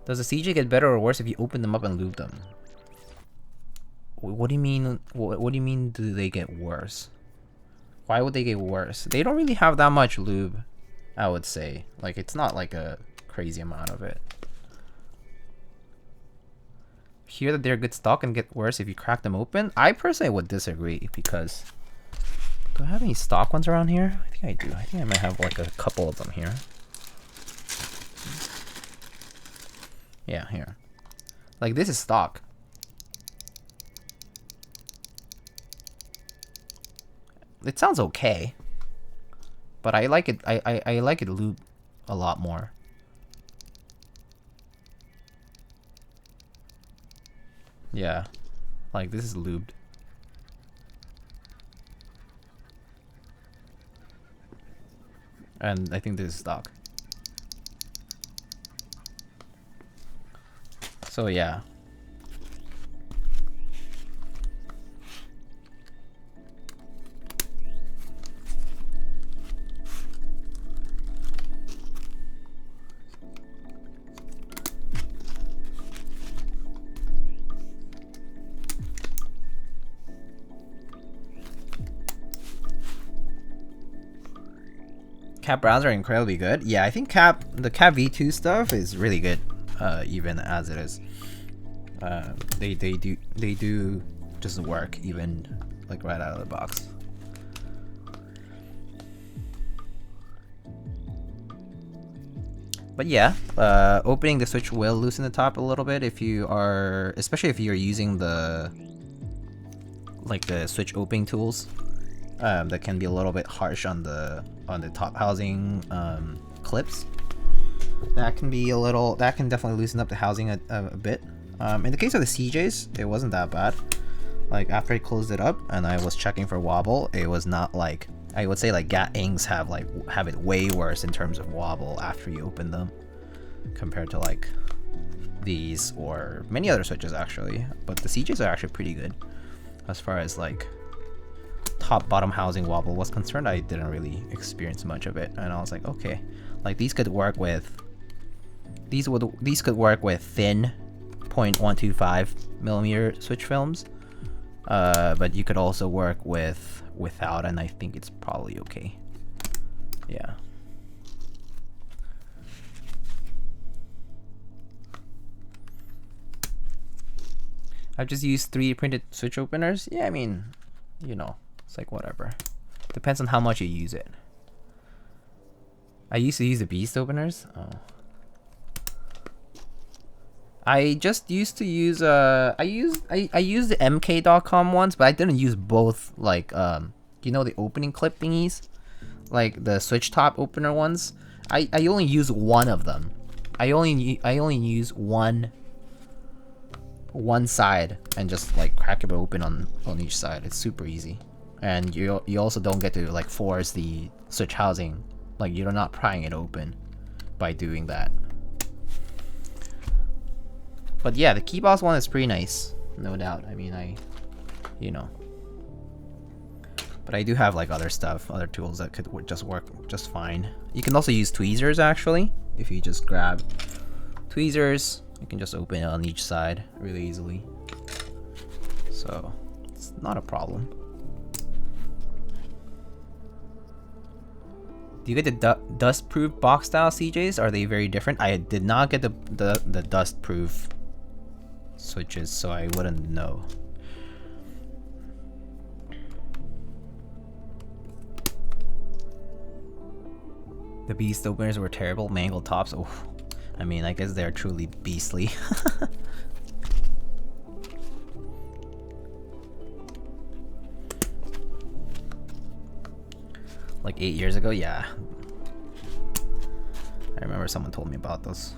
Does the CJ get better or worse if you open them up and lube them? What do you mean? What do you mean? Do they get worse? Why would they get worse? They don't really have that much lube, I would say. Like, it's not like a crazy amount of it. Hear that they're good stock and get worse if you crack them open? I personally would disagree, because... Do I have any stock ones around here? I think I do. I think I might have like a couple of them here. Yeah, here. Like, this is stock. It sounds okay, but I like it. I like it lube a lot more. Yeah, like this is lubed. And I think this is stock. So yeah. Cap browser incredibly good. Yeah, I think the Cap V2 stuff is really good, even as it is. They do just work even like right out of the box. But yeah, opening the switch will loosen the top a little bit if you are, especially if you're using the switch opening tools. That can be a little bit harsh on the top housing clips. That can definitely loosen up the housing a bit. In the case of the CJs, it wasn't that bad. Like after I closed it up and I was checking for wobble, it was not like, I would say like Gatings have it way worse in terms of wobble after you open them compared to like these or many other switches actually. But the CJs are actually pretty good as far as like top bottom housing wobble was concerned. I didn't really experience much of it, and I was like, okay, like these could work with thin 0.125mm switch films, but you could also work without, and I think it's probably okay. Yeah. I've just used 3D printed switch openers. Yeah, I mean, you know, it's like whatever. Depends on how much you use it. I used to use the beast openers. Oh. I just used to use I used the MK.com ones, but I didn't use both, like you know, the opening clip thingies, like the switch top opener ones. I only use one of them. I only use one side and just like crack it open on each side. It's super easy, and you also don't get to like force the switch housing, like you're not prying it open by doing that. But yeah, the Keyboss one is pretty nice, no doubt. I mean, you know, but I do have like other stuff, other tools that could just work just fine. You can also use tweezers actually. If you just grab tweezers, you can just open it on each side really easily. So it's not a problem. Do you get the dust-proof box style CJs? Are they very different? I did not get the dust-proof switches, so I wouldn't know. The beast openers were terrible. Mangled tops. Oh, I mean, I guess they're truly beastly. Like 8 years ago, yeah. I remember someone told me about those.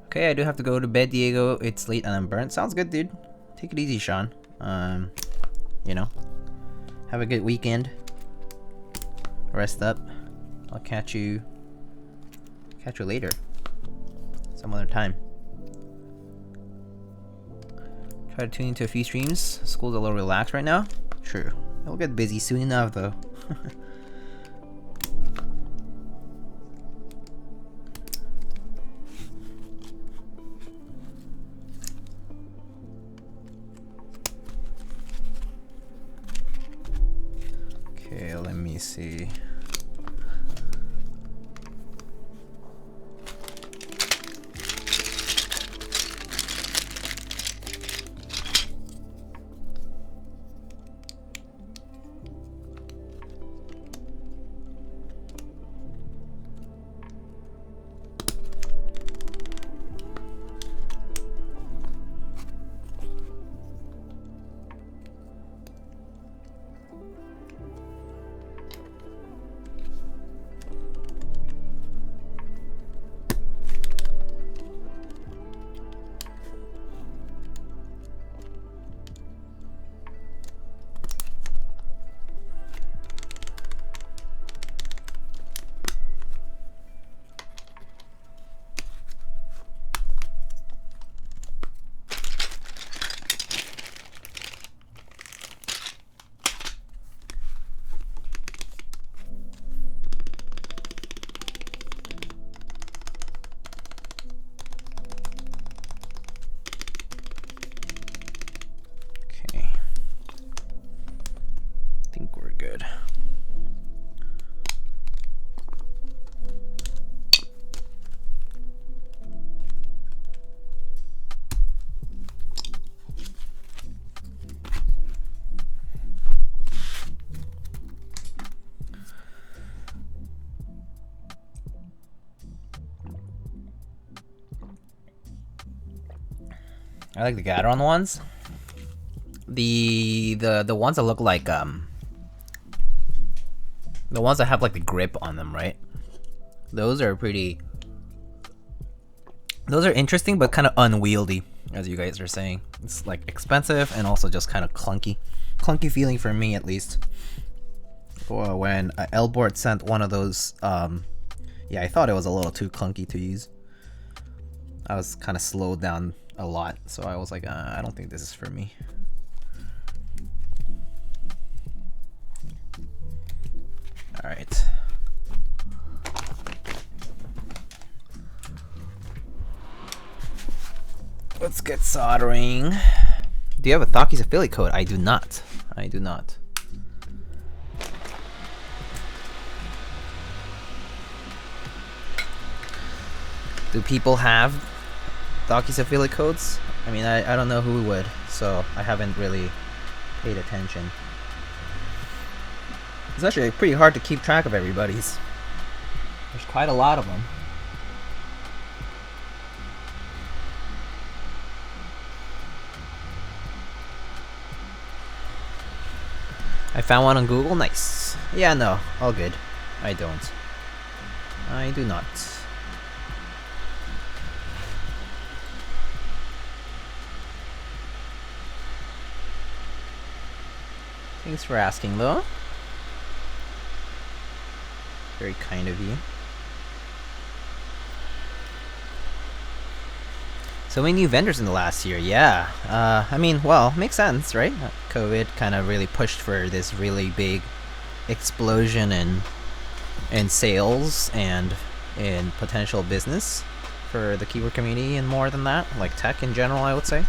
Okay, I do have to go to bed, Diego. It's late and I'm burnt. Sounds good, dude. Take it easy, Sean. You know, have a good weekend. Rest up. I'll catch you later. Some other time. Try to tune into a few streams. School's a little relaxed right now. True. It'll get busy soon enough, though. Okay, let me see. I like the Gateron ones. The ones that look like the ones that have like the grip on them, right? Those are pretty. Those are interesting, but kind of unwieldy, as you guys are saying. It's like expensive and also just kind of clunky feeling for me at least. When Elbort sent one of those, yeah, I thought it was a little too clunky to use. I was kind of slowed down a lot, so I was like, I don't think this is for me. All right. Let's get soldering. Do you have a Thockies affiliate code? I do not. I do not. Do people have Thockies affiliate codes? I mean, I don't know who would, so I haven't really paid attention. It's actually pretty hard to keep track of everybody's. There's quite a lot of them. I found one on Google. Nice. Yeah, no, all good. I don't. I do not. Thanks for asking, though. Very kind of you. So many new vendors in the last year, yeah. I mean, well, makes sense, right? COVID kind of really pushed for this really big explosion in sales and in potential business for the keyword community, and more than that, like tech in general, I would say.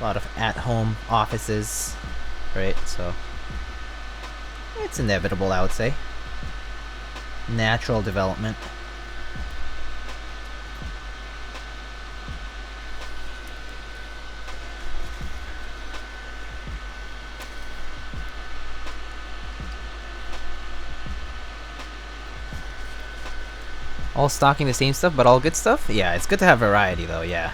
A lot of at-home offices, right? So it's inevitable, I would say. Natural development. All stocking the same stuff, but all good stuff? Yeah, it's good to have variety, though, yeah.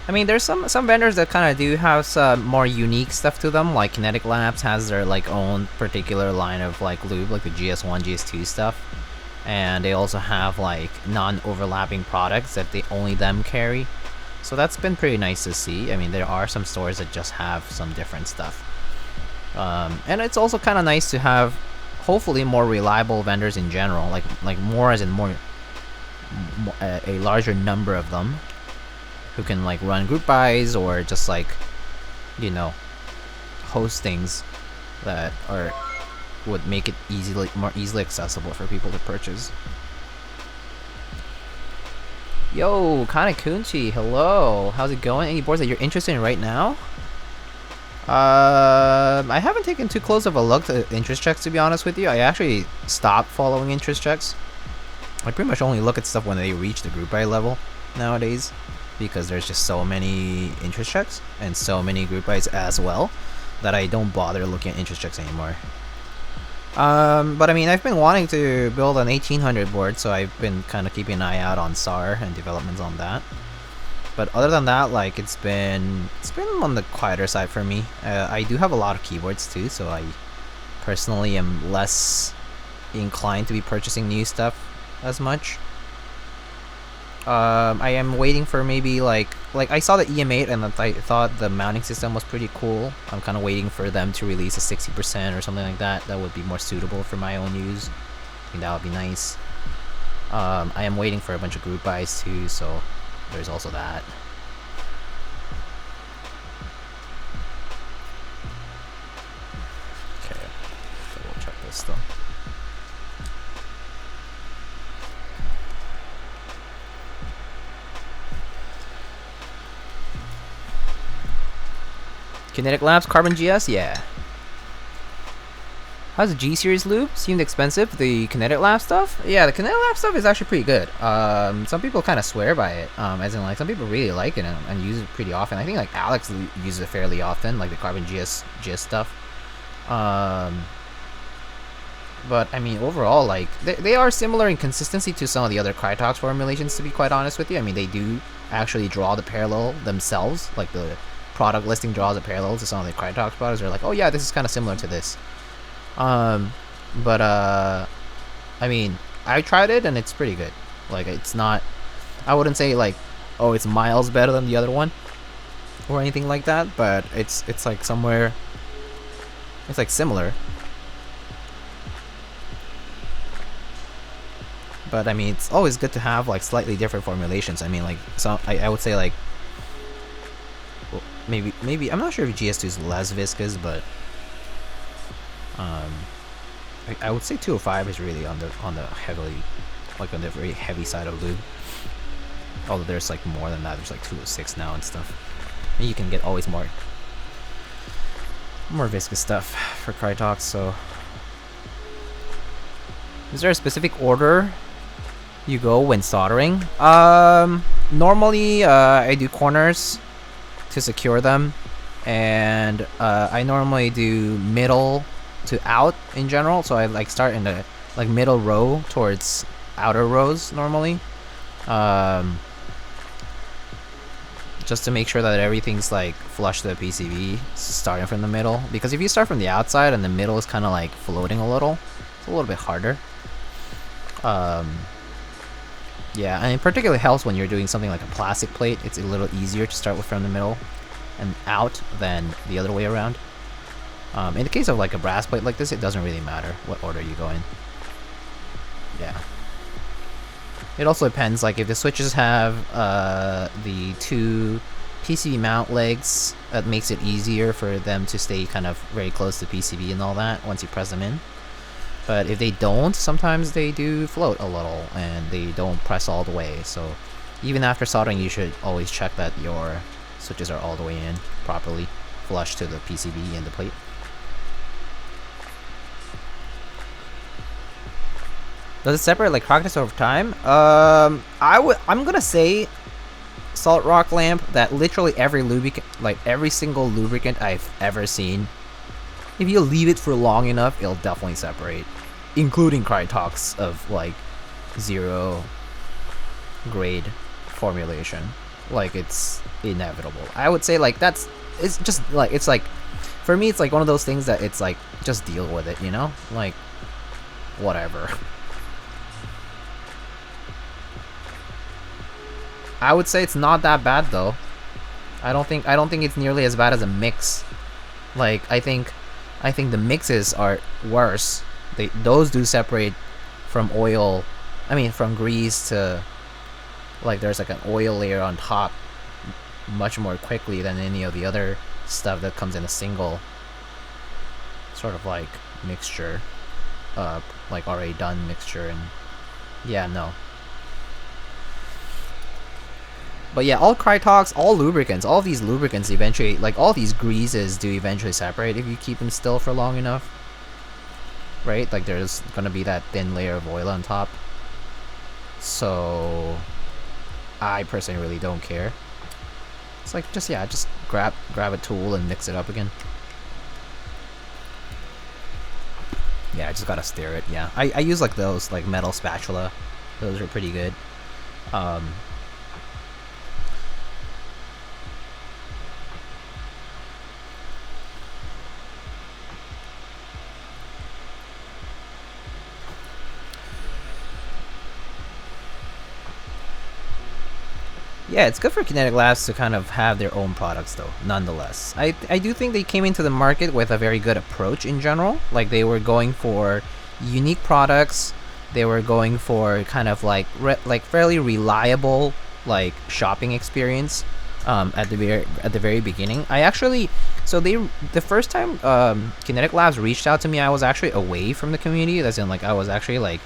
I mean, there's some vendors that kind of do have some more unique stuff to them, like Kinetic Labs has their like own particular line of like lube, like the GS1, GS2 stuff. And they also have like non-overlapping products that they only them carry. So that's been pretty nice to see. I mean, there are some stores that just have some different stuff. And it's also kind of nice to have, hopefully, more reliable vendors in general, like more as in more a larger number of them who can like run group buys or just like, you know, host things that are would make it more easily accessible for people to purchase. Yo, Kanakunchi, hello. How's it going? Any boards that you're interested in right now? I haven't taken too close of a look at interest checks, to be honest with you. I actually stopped following interest checks. I pretty much only look at stuff when they reach the group buy level nowadays, because there's just so many interest checks and so many group buys as well that I don't bother looking at interest checks anymore. But I mean, I've been wanting to build an 1800 board, so I've been kind of keeping an eye out on SAR and developments on that. But other than that, like it's been on the quieter side for me. I do have a lot of keyboards too, so I personally am less inclined to be purchasing new stuff as much. I am waiting for maybe like I saw the EM8 and I thought the mounting system was pretty cool. I'm kind of waiting for them to release a 60% or something like that. That would be more suitable for my own use. I think that would be nice. I am waiting for a bunch of group buys too, so there's also that. Okay, so we'll check this though. Kinetic Labs, Carbon GS, yeah. How's the G series lube? Seemed expensive. The Kinetic Lab stuff? Yeah, the Kinetic Lab stuff is actually pretty good. Some people kind of swear by it. As in, like, some people really like it and use it pretty often. I think, like, Alex uses it fairly often, like the Carbon GS stuff. But, I mean, overall, like, they are similar in consistency to some of the other Krytox formulations, to be quite honest with you. I mean, they do actually draw the parallel themselves, like the product listing draws a parallel to some of the Krytox products. They're like, oh yeah, this is kind of similar to this. But I mean, I tried it and it's pretty good. Like, it's not, I wouldn't say like, oh, it's miles better than the other one or anything like that, but it's like somewhere, it's like similar. But I mean, it's always good to have like slightly different formulations. I mean, like, so I would say like, well, maybe I'm not sure if GS2 is less viscous, but I would say 205 is really on the heavily, like on the very heavy side of lube. Although there's like more than that, there's like 206 now and stuff. And you can get always more viscous stuff for Krytox. So, is there a specific order you go when soldering? Normally I do corners to secure them, and I normally do middle to out in general. So I like start in the like middle row towards outer rows normally, just to make sure that everything's like flush to the PCB starting from the middle, because if you start from the outside and the middle is kind of like floating a little, it's a little bit harder. Yeah, and it particularly helps when you're doing something like a plastic plate. It's a little easier to start with from the middle and out than the other way around. In the case of like a brass plate like this, it doesn't really matter what order you go in. Yeah. It also depends, like if the switches have the two PCB mount legs, that makes it easier for them to stay kind of very close to PCB and all that once you press them in. But if they don't, sometimes they do float a little and they don't press all the way. So even after soldering, you should always check that your switches are all the way in properly, flush to the PCB and the plate. Does it separate like Krytox over time? I'm gonna say salt rock lamp that literally every lubricant, like every single lubricant I've ever seen, if you leave it for long enough, it'll definitely separate, including Krytox of like 0 grade formulation. Like, it's inevitable. I would say like it's just like, it's like, for me it's like one of those things that it's like, just deal with it, you know, like whatever. I would say it's not that bad though. I don't think it's nearly as bad as a mix. Like, I think the mixes are worse. Those do separate from oil, I mean from grease to, like, there's like an oil layer on top much more quickly than any of the other stuff that comes in a single sort of like mixture, like already done mixture. And yeah, no. But yeah, all Krytox, all lubricants, all these lubricants eventually, like all these greases do eventually separate if you keep them still for long enough. Right? Like there's gonna be that thin layer of oil on top. So I personally really don't care. It's like, just, yeah, just grab a tool and mix it up again. Yeah, I just gotta stir it. Yeah, I use like those like metal spatula. Those are pretty good. Yeah, it's good for Kinetic Labs to kind of have their own products though, nonetheless. I do think they came into the market with a very good approach in general. Like, they were going for unique products. They were going for kind of like fairly reliable like shopping experience at the very beginning. I actually, so the first time Kinetic Labs reached out to me, I was actually away from the community. As in, like, I was actually like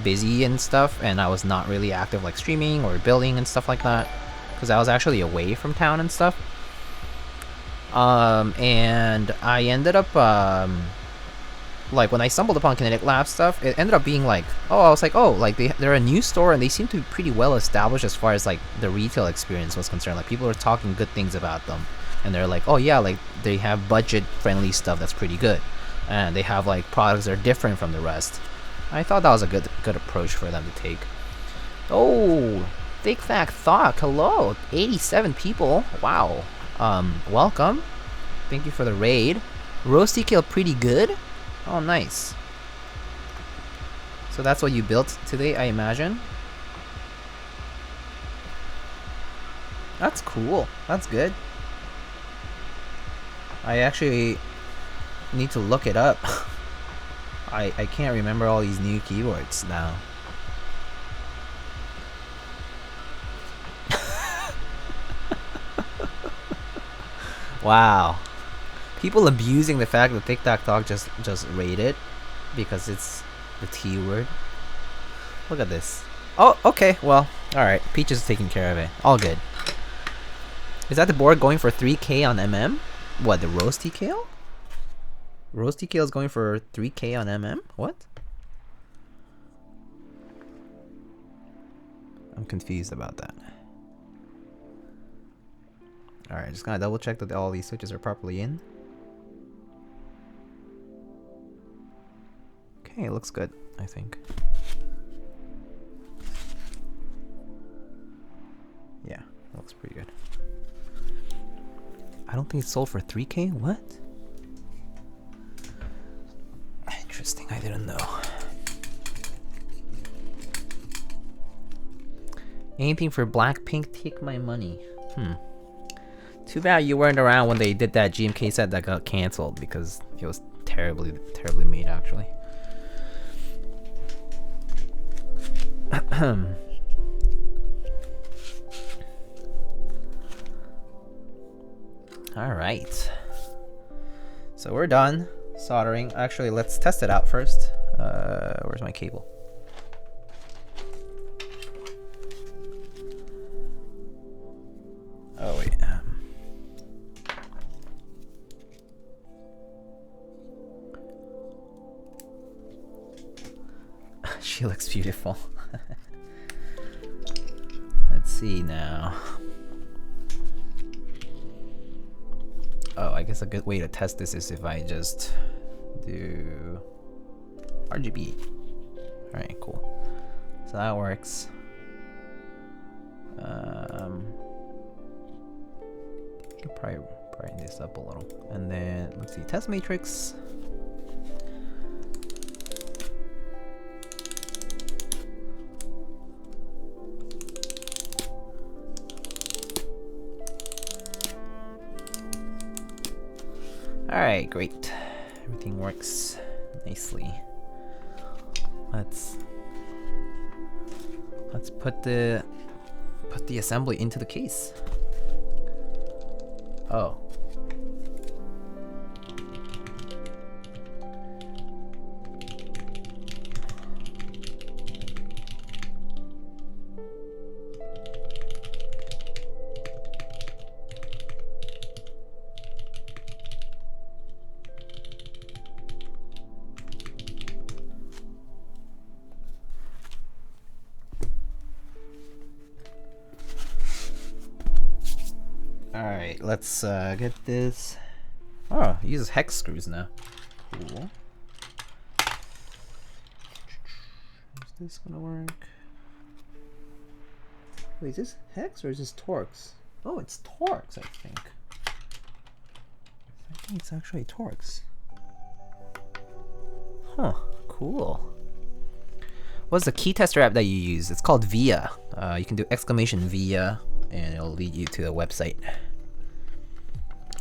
busy and stuff, and I was not really active like streaming or building and stuff like that, because I was actually away from town and stuff. And I ended up like, when I stumbled upon Kinetic Labs stuff, it ended up being like, oh, I was like, oh, like they're a new store and they seem to be pretty well established as far as like the retail experience was concerned. Like, people were talking good things about them, and they're like, oh yeah, like they have budget friendly stuff that's pretty good, and they have like products that are different from the rest. I thought that was a good approach for them to take. Oh, Thick Fat Thought, hello, 87 people. Wow. Welcome. Thank you for the raid. Roasty kill pretty good. Oh, nice. So that's what you built today, I imagine. That's cool. That's good. I actually need to look it up. I can't remember all these new keyboards now. Wow. People abusing the fact that TikTok just rated because it's the T word. Look at this. Oh, okay. Well, alright. Peach is taking care of it. All good. Is that the board going for 3K on MM? What, the Roasty Kale? Roasty Kale is going for 3K on MM? What? I'm confused about that. Alright, just gonna double check that all these switches are properly in. Okay, it looks good, I think. Yeah, that looks pretty good. I don't think it's sold for 3K? What? Interesting, I didn't know. Anything for Blackpink, take my money. Too bad you weren't around when they did that GMK set that got cancelled because it was terribly made actually. Alright. So we're done soldering. Actually, let's test it out first. Where's my cable? Oh wait. She looks beautiful. Let's see now. Oh, I guess a good way to test this is if I just do RGB. Alright, cool. So that works. Could probably brighten this up a little. And then let's see, test matrix. Alright, great. Everything works nicely. Let's put the assembly into the case. Oh. Alright, let's get this. Oh, it uses hex screws now. Cool. Is this gonna work? Wait, is this hex or is this Torx? Oh, it's Torx, I think. I think it's actually Torx. Huh, cool. What's the key tester app that you use? It's called VIA. You can do exclamation VIA and it'll lead you to the website.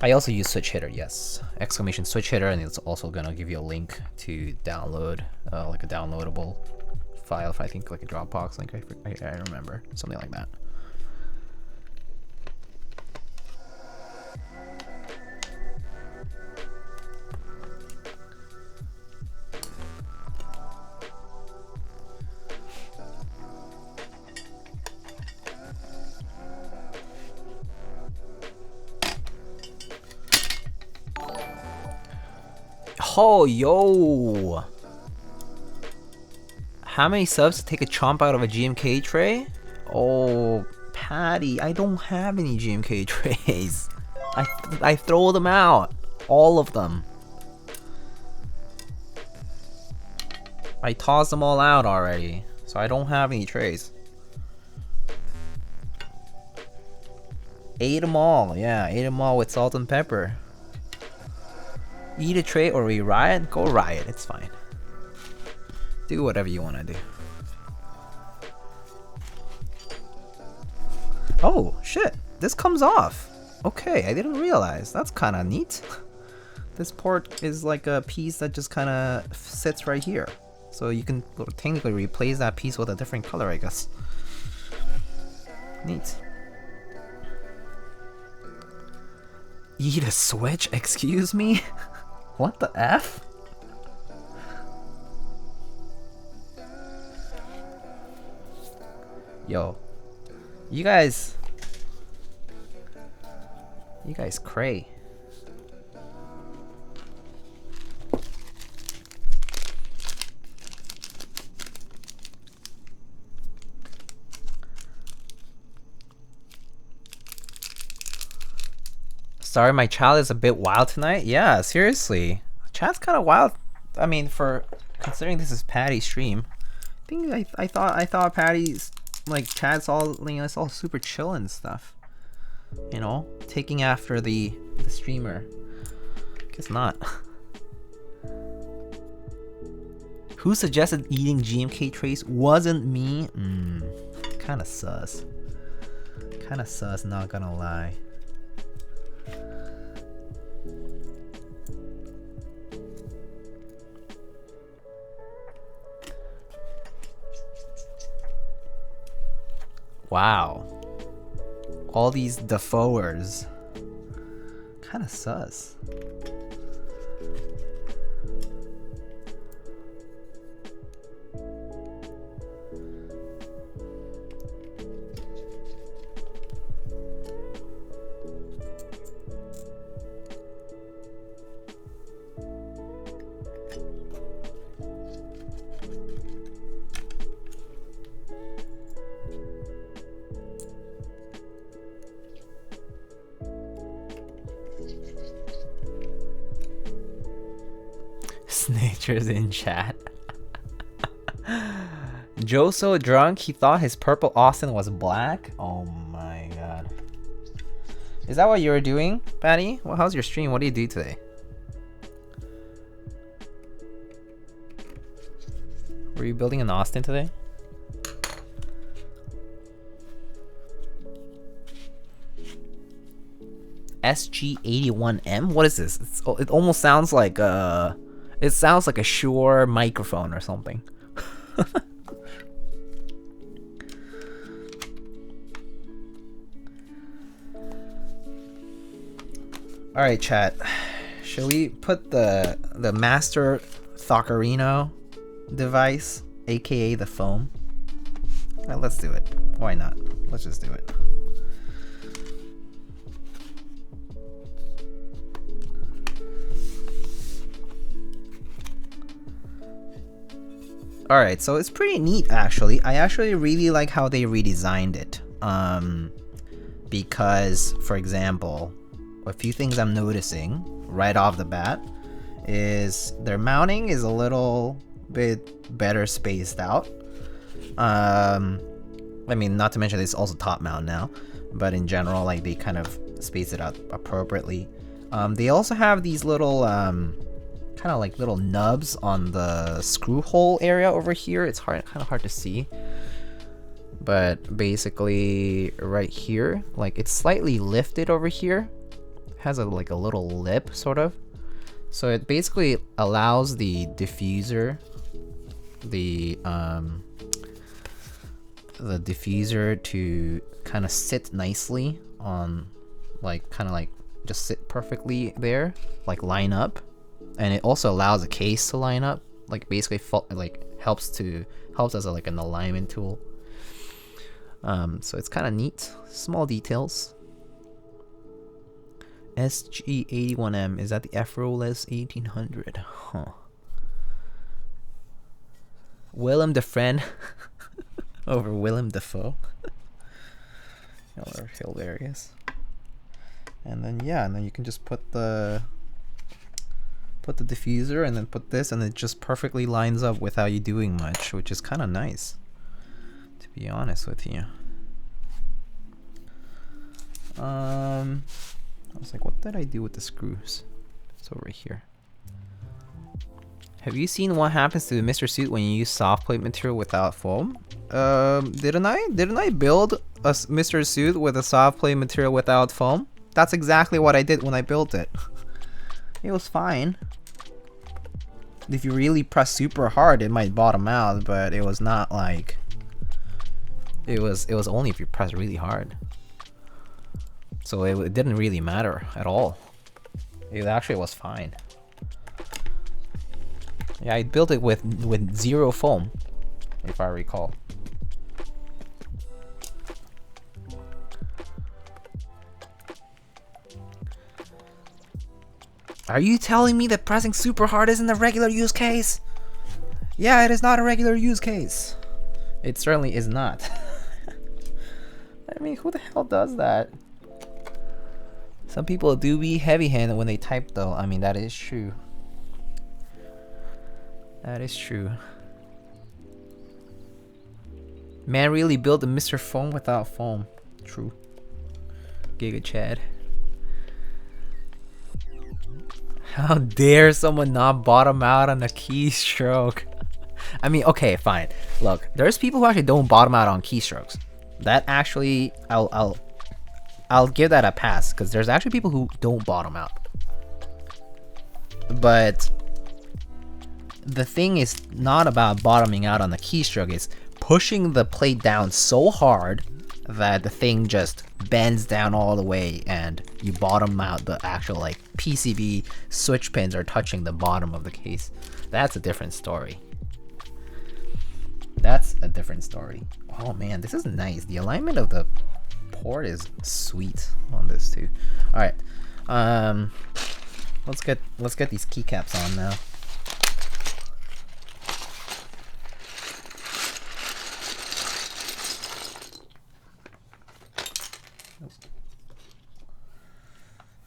I also use switch hitter, yes. Exclamation switch hitter, and it's also gonna give you a link to download, like a downloadable file, I think like a Dropbox link, I remember, something like that. Oh, yo! How many subs to take a chomp out of a GMK tray? Oh, Patty, I don't have any GMK trays. I throw them out. All of them. I tossed them all out already. So I don't have any trays. Ate them all, yeah, ate them all with salt and pepper. Eat a tray or we riot? Go riot, it's fine. Do whatever you want to do. Oh, shit, this comes off. Okay, I didn't realize. That's kind of neat. This port is like a piece that just kind of sits right here. So you can technically replace that piece with a different color, I guess. Neat. Eat a switch? Excuse me? What the F? Yo. You guys cray. Sorry, my child is a bit wild tonight. Yeah, seriously. Chat's kind of wild. I mean, for considering this is Patty's stream, I thought Patty's like chat's all, you know, it's all super chill and stuff. You know, taking after the streamer. Guess not. Who suggested eating GMK trays? Wasn't me. Kind of sus. Kind of sus, not gonna lie. Wow. All these defoers. Kinda sus. Snitchers in chat. Joe so drunk he thought his purple Austin was black. Oh my god. Is that what you were doing, Patty? Well, how's your stream? What do you do today? Were you building an Austin today? SG81M? What is this? It almost sounds like it sounds like a Shure microphone or something. All right, chat. Shall we put the master Thoccarino device, aka the foam? Let's do it. Why not? Let's just do it. Alright, so it's pretty neat actually. I actually really like how they redesigned it. Because, for example, a few things I'm noticing right off the bat is their mounting is a little bit better spaced out. I mean, not to mention it's also top mount now, but in general, like they kind of space it out appropriately. They also have these little kind of like little nubs on the screw hole area over here. It's kind of hard to see, but basically right here, like it's slightly lifted over here, has like a little lip sort of, so it basically allows the diffuser, the diffuser to kind of sit nicely on, like kind of like just sit perfectly there, like line up. And it also allows the case to line up, like basically like helps as like an alignment tool. So it's kind of neat, small details. SG81M, is that the Afroless 1800? Huh. Willem Defriend over Willem Dafoe. Y'all are hilarious. And then yeah, and then you can just put the diffuser and then put this, and it just perfectly lines up without you doing much, which is kind of nice, to be honest with you. I was like, what did I do with the screws? It's over here. Have you seen what happens to the Mr. Suit when you use soft plate material without foam? Didn't I build a Mr. Suit with a soft plate material without foam? That's exactly what I did when I built it. It was fine. If you really press super hard, it might bottom out, but it was not like... It was only if you press really hard. So it didn't really matter at all. It actually was fine. Yeah, I built it with zero foam, if I recall. Are you telling me that pressing super hard isn't a regular use case? Yeah, it is not a regular use case. It certainly is not. I mean, who the hell does that? Some people do be heavy-handed when they type, though. I mean, that is true. That is true. Man really built a Mr. Foam without foam. True. Giga Chad. How dare someone not bottom out on a keystroke? I mean, okay, fine. Look, there's people who actually don't bottom out on keystrokes. That actually, I'll give that a pass, because there's actually people who don't bottom out. But the thing is not about bottoming out on the keystroke, it's pushing the plate down so hard that the thing just bends down all the way and you bottom out. The actual like PCB switch pins are touching the bottom of the case. That's a different story. That's a different story. Oh man, this is nice. The alignment of the port is sweet on this too. All right, let's get these keycaps on now.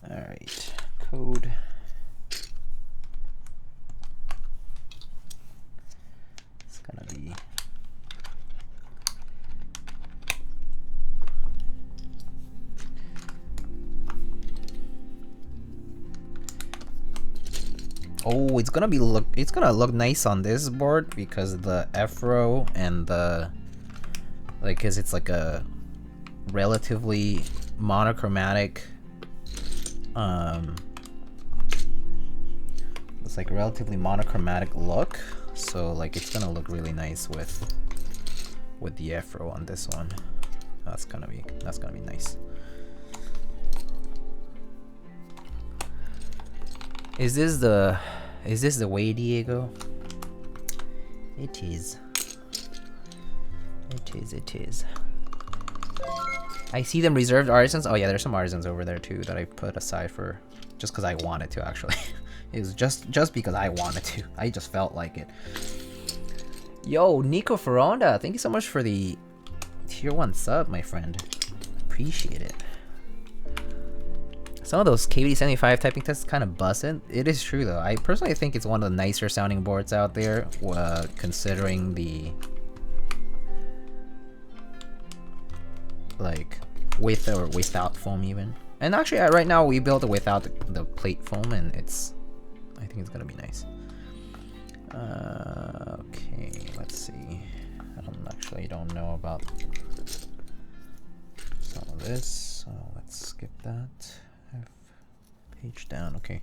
All right, code. It's gonna be oh, it's gonna look nice on this board because the F-row and the like, cause it's like a relatively monochromatic. It's like a relatively monochromatic look, so like it's gonna look really nice with the F-row on this one. That's gonna be nice. Is this the way, Diego? It is. It is. I see them reserved artisans. Oh yeah, there's some artisans over there too that I put aside for just because I wanted to actually. It was just because I wanted to. I just felt like it. Yo, Nico Ferronda, thank you so much for the tier 1 sub, my friend. Appreciate it. Some of those KBD75 typing tests kind of busted. It is true though. I personally think it's one of the nicer sounding boards out there, considering the like with or without foam even. And actually right now we built it without the plate foam, and I think it's gonna be nice. Okay, let's see. I don't know about some of this, so let's skip that. Page down, okay.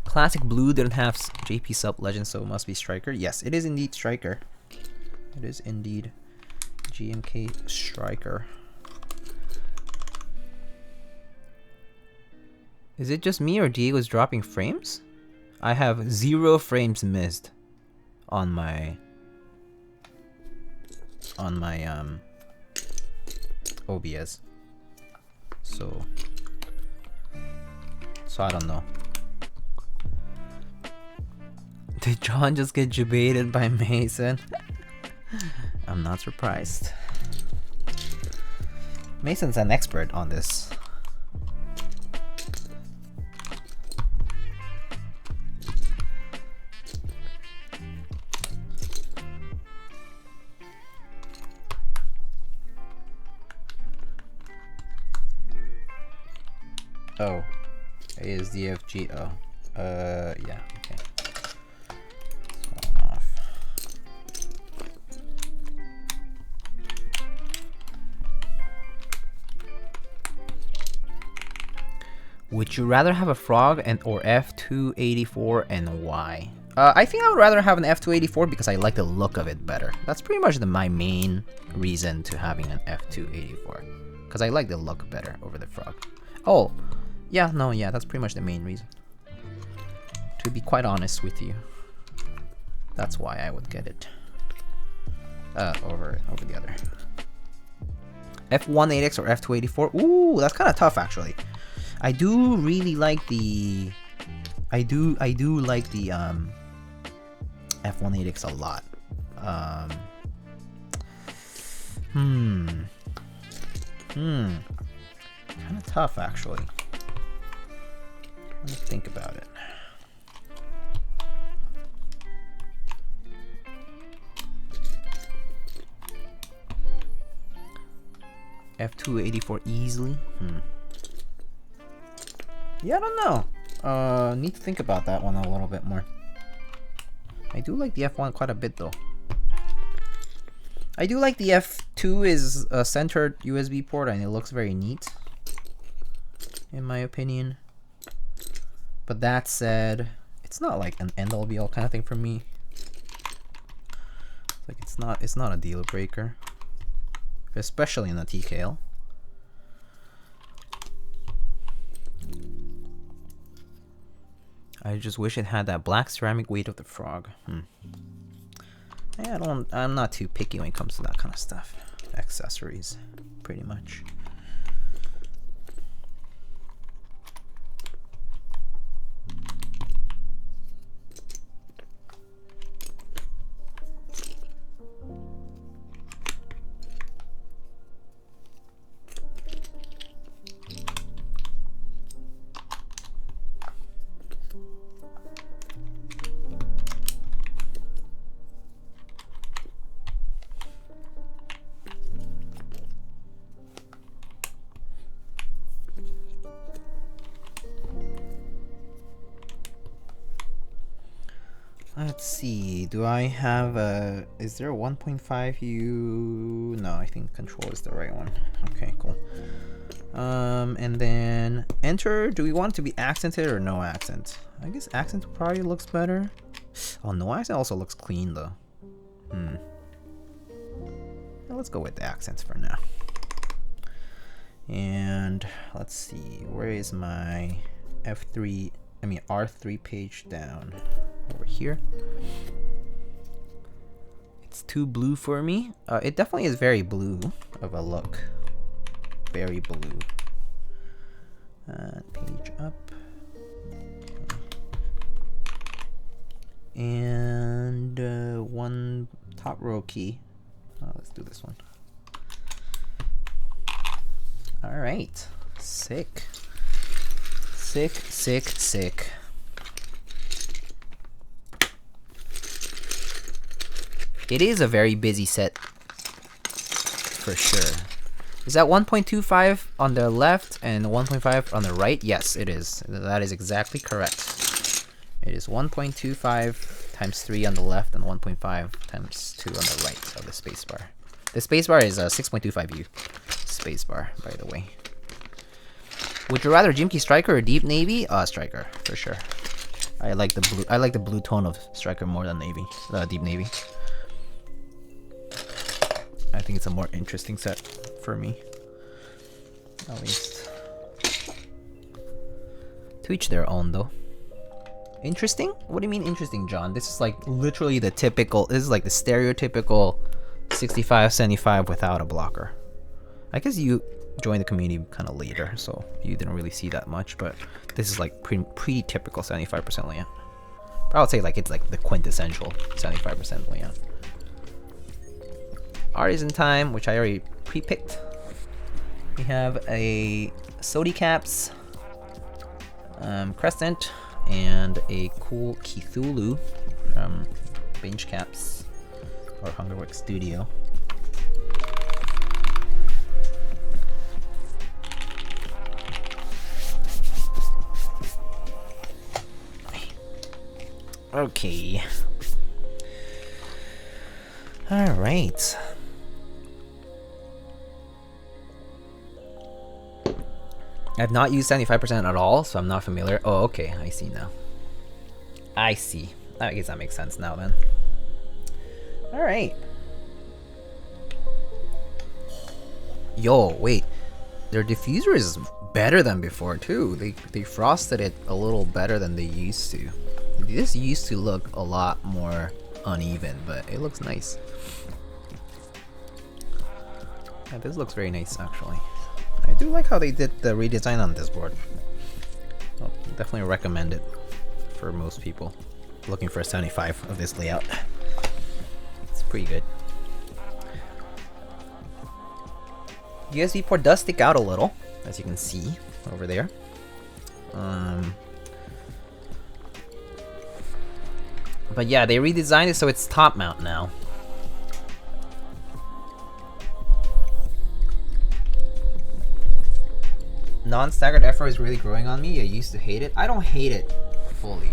Classic Blue didn't have JP sub legend, so it must be Striker. Yes, it is indeed Striker. It is indeed GMK Striker. Is it just me or Diego's dropping frames? I have 0 frames missed on my OBS. So I don't know. Did John just get debated by Mason? I'm not surprised. Mason's an expert on this. Oh, ASDFG. Oh, yeah. Okay. Off. Would you rather have a frog or F284 and why? I think I would rather have an F284 because I like the look of it better. That's pretty much my main reason to having an F284. Because I like the look better over the frog. Oh, yeah, no, yeah, that's pretty much the main reason. To be quite honest with you. That's why I would get it. Over the other. F18X or F284? Ooh, that's kind of tough actually. I do really like the F18X a lot. Kind of tough actually. Let me think about it. F284 easily. Yeah, I don't know. Need to think about that one a little bit more. I do like the F1 quite a bit though. I do like the F2 is a centered USB port and it looks very neat, in my opinion. But that said, it's not like an end all be all kind of thing for me. Like it's not a deal breaker, especially in a TKL. I just wish it had that black ceramic weight of the frog. Yeah, I'm not too picky when it comes to that kind of stuff. Accessories, pretty much. Let's see, do I have a, is there a 1.5U? No, I think control is the right one. Okay, cool. And then enter, do we want it to be accented or no accent? I guess accent probably looks better. Oh, no accent also looks clean though. Well, let's go with the accents for now. And let's see, where is my R3 page down? Over here. It's too blue for me. It definitely is very blue of a look. Very blue. Page up. And one top row key. Let's do this one. All right. Sick. Sick, sick, sick. It is a very busy set, for sure. Is that 1.25 on the left and 1.5 on the right? Yes, it is. That is exactly correct. It is 1.25 times 3 on the left and 1.5 times 2 on the right of the spacebar. The spacebar is a 6.25U spacebar, by the way. Would you rather GMK Striker or Deep Navy? Striker, for sure. I like the blue. I like the blue tone of Striker more than Deep Navy. I think it's a more interesting set for me, at least. To each their own, though. Interesting? What do you mean interesting, John? This is like literally the typical. This is like the stereotypical 65-75 without a blocker. I guess you joined the community kind of later, so you didn't really see that much. But this is like pretty typical 75% layout. I would say like it's like the quintessential 75% layout. Artisan time, which I already pre-picked. We have a Keycaps, Crescent, and a cool Cthulhu from Bench Caps or Hungerworks Studio. Okay. Alright. I've not used 75% at all, so I'm not familiar. Oh, okay. I see now. I see. I guess that makes sense now then. Alright. Yo, wait. Their diffuser is better than before too. They frosted it a little better than they used to. This used to look a lot more uneven, but it looks nice. Yeah, this looks very nice actually. I do like how they did the redesign on this board. I'll definitely recommend it for most people looking for a 75 of this layout. It's pretty good. USB port does stick out a little, as you can see over there. But yeah, they redesigned it so it's top mount now. Non-staggered FR is really growing on me. I used to hate it. I don't hate it fully.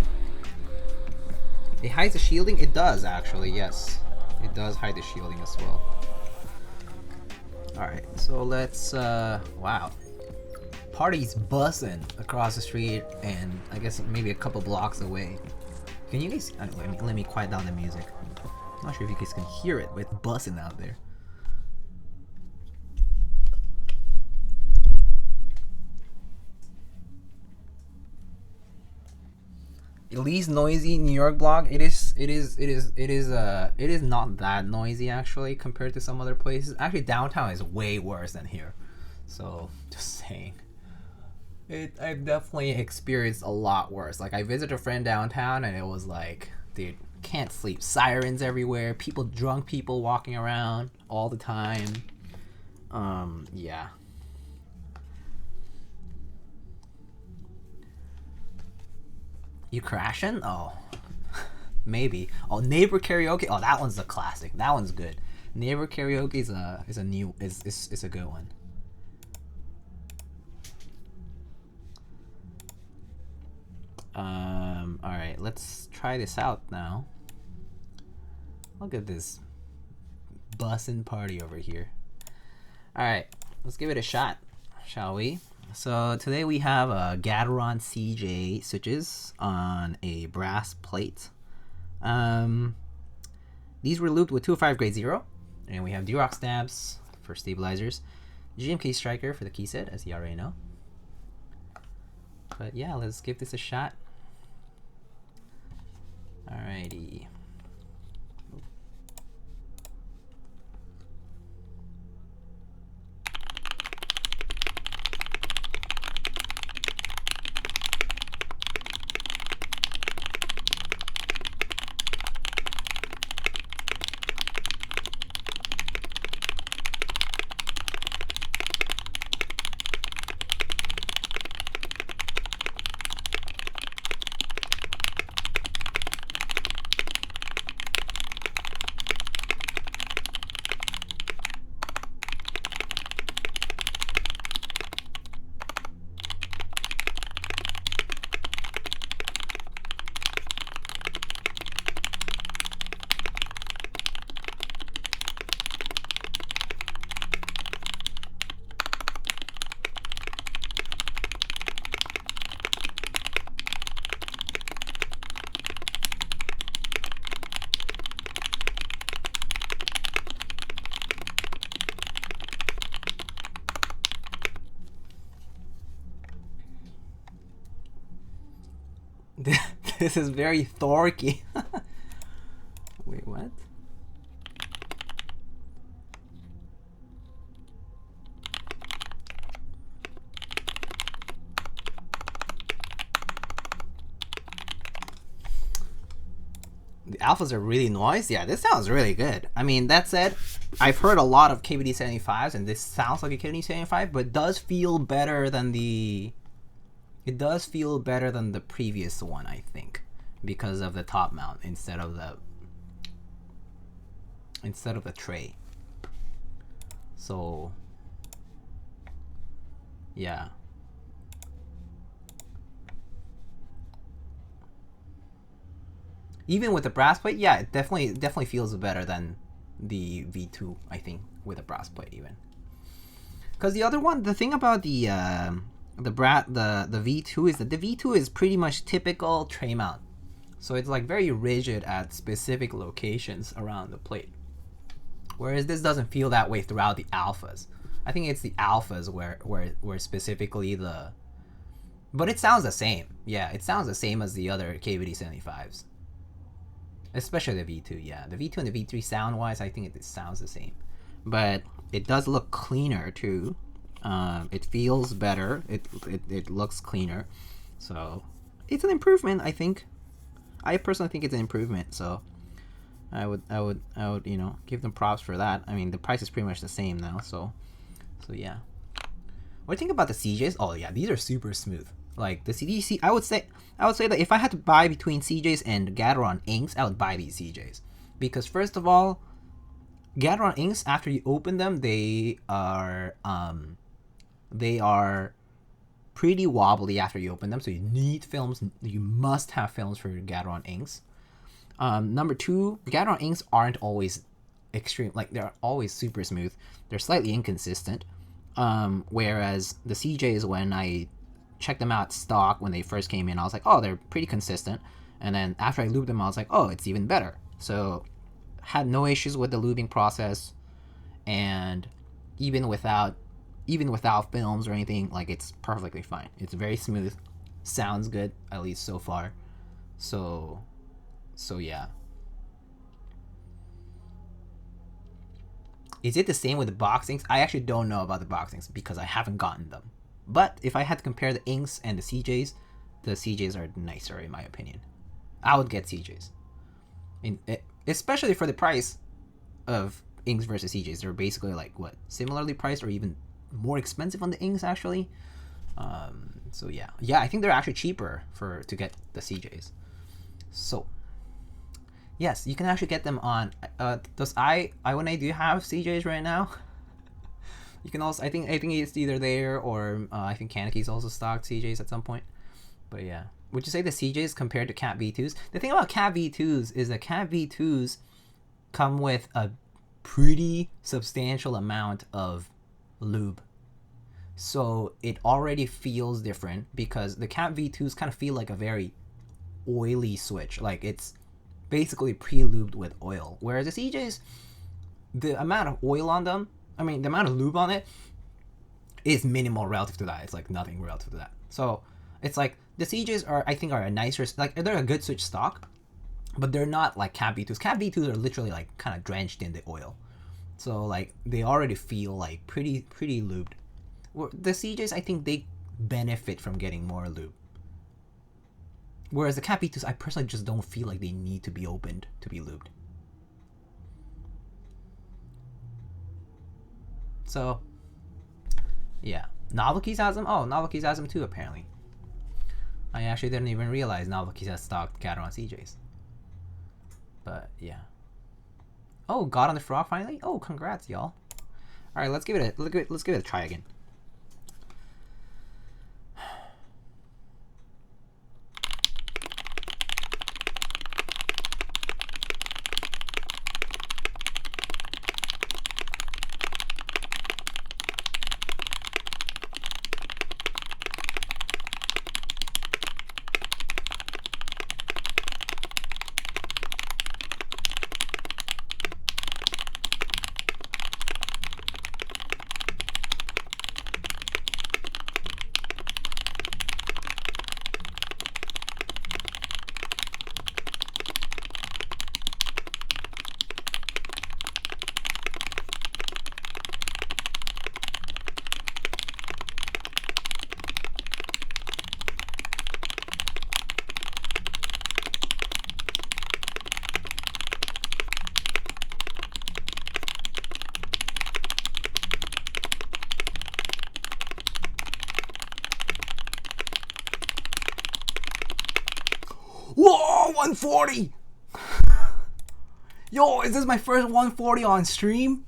It hides the shielding? It does actually, yes. It does hide the shielding as well. Alright, so let's, wow. Party's buzzing across the street and I guess maybe a couple blocks away. Can you guys, let me quiet down the music. I'm not sure if you guys can hear it, but it's buzzing out there. Least noisy New York block. It is not that noisy actually compared to some other places. Actually, downtown is way worse than here. So just saying, I've definitely experienced a lot worse. Like I visited a friend downtown and it was like, dude, can't sleep. Sirens everywhere. Drunk people walking around all the time. Yeah. You crashing? Oh, maybe. Oh, neighbor karaoke. Oh, that one's a classic. That one's good. Neighbor karaoke is a good one. All right, let's try this out now. Look at this bussin' party over here. All right, let's give it a shot, shall we? So today we have a Gateron CJ switches on a brass plate. These were lubed with 205 grade 0. And we have Durock stabs for stabilizers. GMK Striker for the key set, as you already know. But yeah, let's give this a shot. Alrighty. This is very thorky. Wait, what? The alphas are really noisy. Yeah, this sounds really good. I mean, that said, I've heard a lot of KBD75s, and this sounds like a KBD75, but does feel better than the... It does feel better than the previous one, I think, because of the top mount instead of the tray. So yeah. Even with the brass plate, yeah, it definitely feels better than the V2. I think with the brass plate even. Because the other one, the thing about the V2 is that the V2 is pretty much typical tray mount. So it's like very rigid at specific locations around the plate. Whereas this doesn't feel that way throughout the alphas. I think it's the alphas where specifically the... But it sounds the same. Yeah, it sounds the same as the other KBD75s. Especially the V2, yeah. The V2 and the V3 sound-wise, I think it sounds the same. But it does look cleaner too. It feels better. It looks cleaner. So it's an improvement, I think. I personally think it's an improvement, so I would give them props for that. I mean, the price is pretty much the same now, so yeah. What do you think about the CJs? Oh yeah, these are super smooth. Like the CDC, I would say that if I had to buy between CJs and Gateron inks, I would buy these CJs because first of all, Gateron inks after you open them, they are pretty wobbly after you open them, so you need films. You must have films for your Gateron inks. Number two, Gateron inks aren't always extreme, like they're always super smooth. They're slightly inconsistent. Whereas the CJs, when I checked them out stock when they first came in, I was like, oh, they're pretty consistent. And then after I lubed them, I was like, oh, it's even better. So had no issues with the lubing process, and even without films or anything, like it's perfectly fine. It's very smooth, sounds good, at least so far. So yeah. Is it the same with the box inks? I actually don't know about the box inks because I haven't gotten them. But if I had to compare the inks and the CJs are nicer in my opinion. I would get CJs. Especially for the price of inks versus CJs. They're basically like what, similarly priced or even more expensive on the inks actually. So yeah, I think they're actually cheaper to get the CJs. So yes, you can actually get them on. Does I1A do you have CJs right now? You can also, I think it's either there or I think Kaneki's also stocked CJs at some point. But yeah, would you say the CJs compared to Cat V2s? The thing about Cat V2s is that Cat V2s come with a pretty substantial amount of lube. So it already feels different because the Cat V2s kind of feel like a very oily switch. Like it's basically pre-lubed with oil. Whereas the CJs, the amount of oil on them, the amount of lube on it is minimal relative to that. It's like nothing relative to that. So it's like the CJs are a nicer, like they're a good switch stock, but they're not like Cat V2s. Cat V2s are literally like kind of drenched in the oil. So like they already feel like pretty lubed. The CJs, I think they benefit from getting more lube. Whereas the Cat V2s, I personally just don't feel like they need to be opened to be lubed. So, yeah. Novelkeys has them? Oh, Novelkeys has them too, apparently. I actually didn't even realize Novelkeys has stocked Gateron CJs. But, yeah. Oh, God on the Frog finally? Oh, congrats, y'all. Alright, let's give it a try again. Whoa, 140! Yo, is this my first 140 on stream?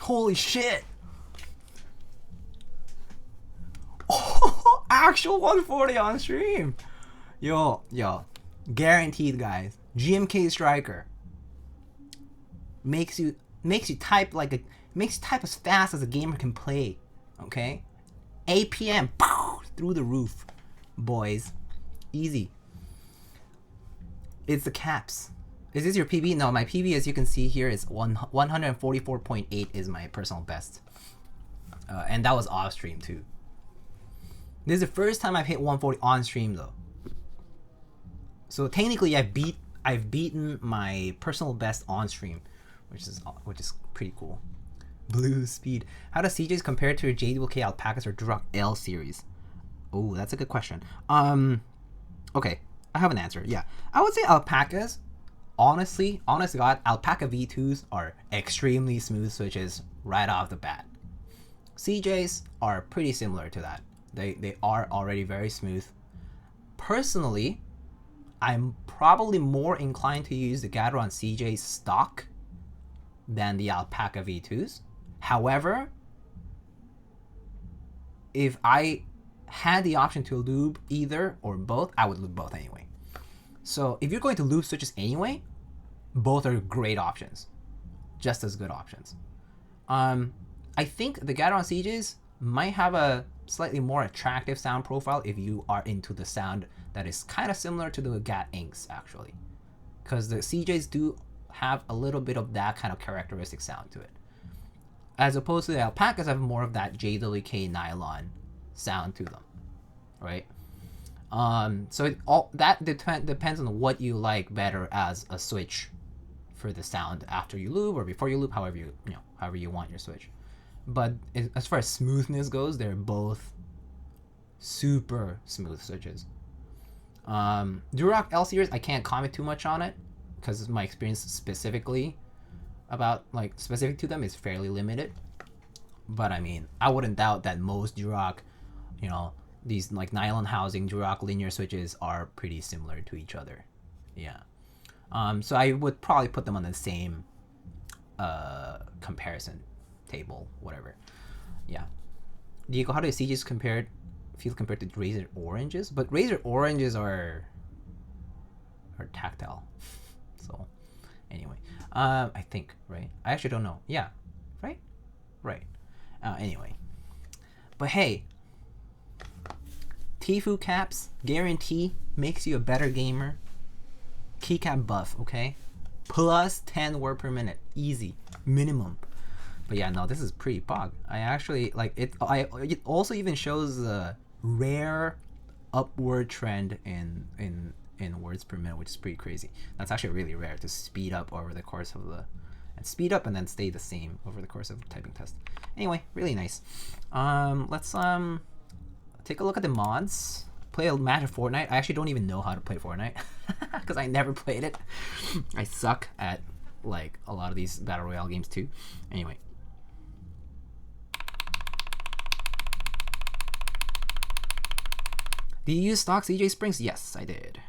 Holy shit! actual 140 on stream. Yo, guaranteed, guys. GMK Striker makes you type as fast as a gamer can play. Okay, APM through the roof, boys. Easy. It's the caps. Is this your PB? No, my PB, as you can see here, is 144.8 is my personal best. And that was off stream too. This is the first time I've hit 140 on stream though. So technically I've beaten my personal best on stream, which is pretty cool. Blue speed. How does CJ's compare to JWK Alpacas or Durock L series? Oh, that's a good question. Okay, I have an answer. Yeah, I would say Alpacas. Honestly, honest to God, Alpaca V2s are extremely smooth switches right off the bat. CJs are pretty similar to that. They are already very smooth. Personally, I'm probably more inclined to use the Gateron CJ stock than the Alpaca V2s. However, if I had the option to lube either or both, I would lube both anyway. So if you're going to lube switches anyway, both are great options. Just as good options. I think the Gateron CJs might have a slightly more attractive sound profile if you are into the sound that is kind of similar to the Gat Inks actually. Because the CJs do have a little bit of that kind of characteristic sound to it. As opposed to the Alpacas have more of that JWK nylon sound to them. Right? So that depends on what you like better as a switch for the sound after you lube or before you lube, however you want your switch. But as far as smoothness goes, they're both super smooth switches. Durock L series, I can't comment too much on it because my experience specific to them is fairly limited. But I mean, I wouldn't doubt that most Durock, these like nylon housing Durock linear switches are pretty similar to each other. Yeah. So I would probably put them on the same comparison table, whatever. Yeah. Diego, how do CJs feel compared to Razor Oranges? But Razor Oranges are tactile. So anyway, I think, right? I actually don't know. Yeah. Right. Anyway. But hey, Tfue caps guarantee makes you a better gamer. Keycap buff, okay? Plus 10 word per minute, easy, minimum. But yeah, no, this is pretty pog. I actually like it. It also even shows a rare upward trend in words per minute, which is pretty crazy. That's actually really rare to speed up over the course of speed up and then stay the same over the course of the typing test. Anyway, really nice. Let's take a look at the mods. Play a match of Fortnite. I actually don't even know how to play Fortnite because I never played it. I suck at like a lot of these battle royale games too. Anyway. Did you use stock CJ springs? Yes, I did.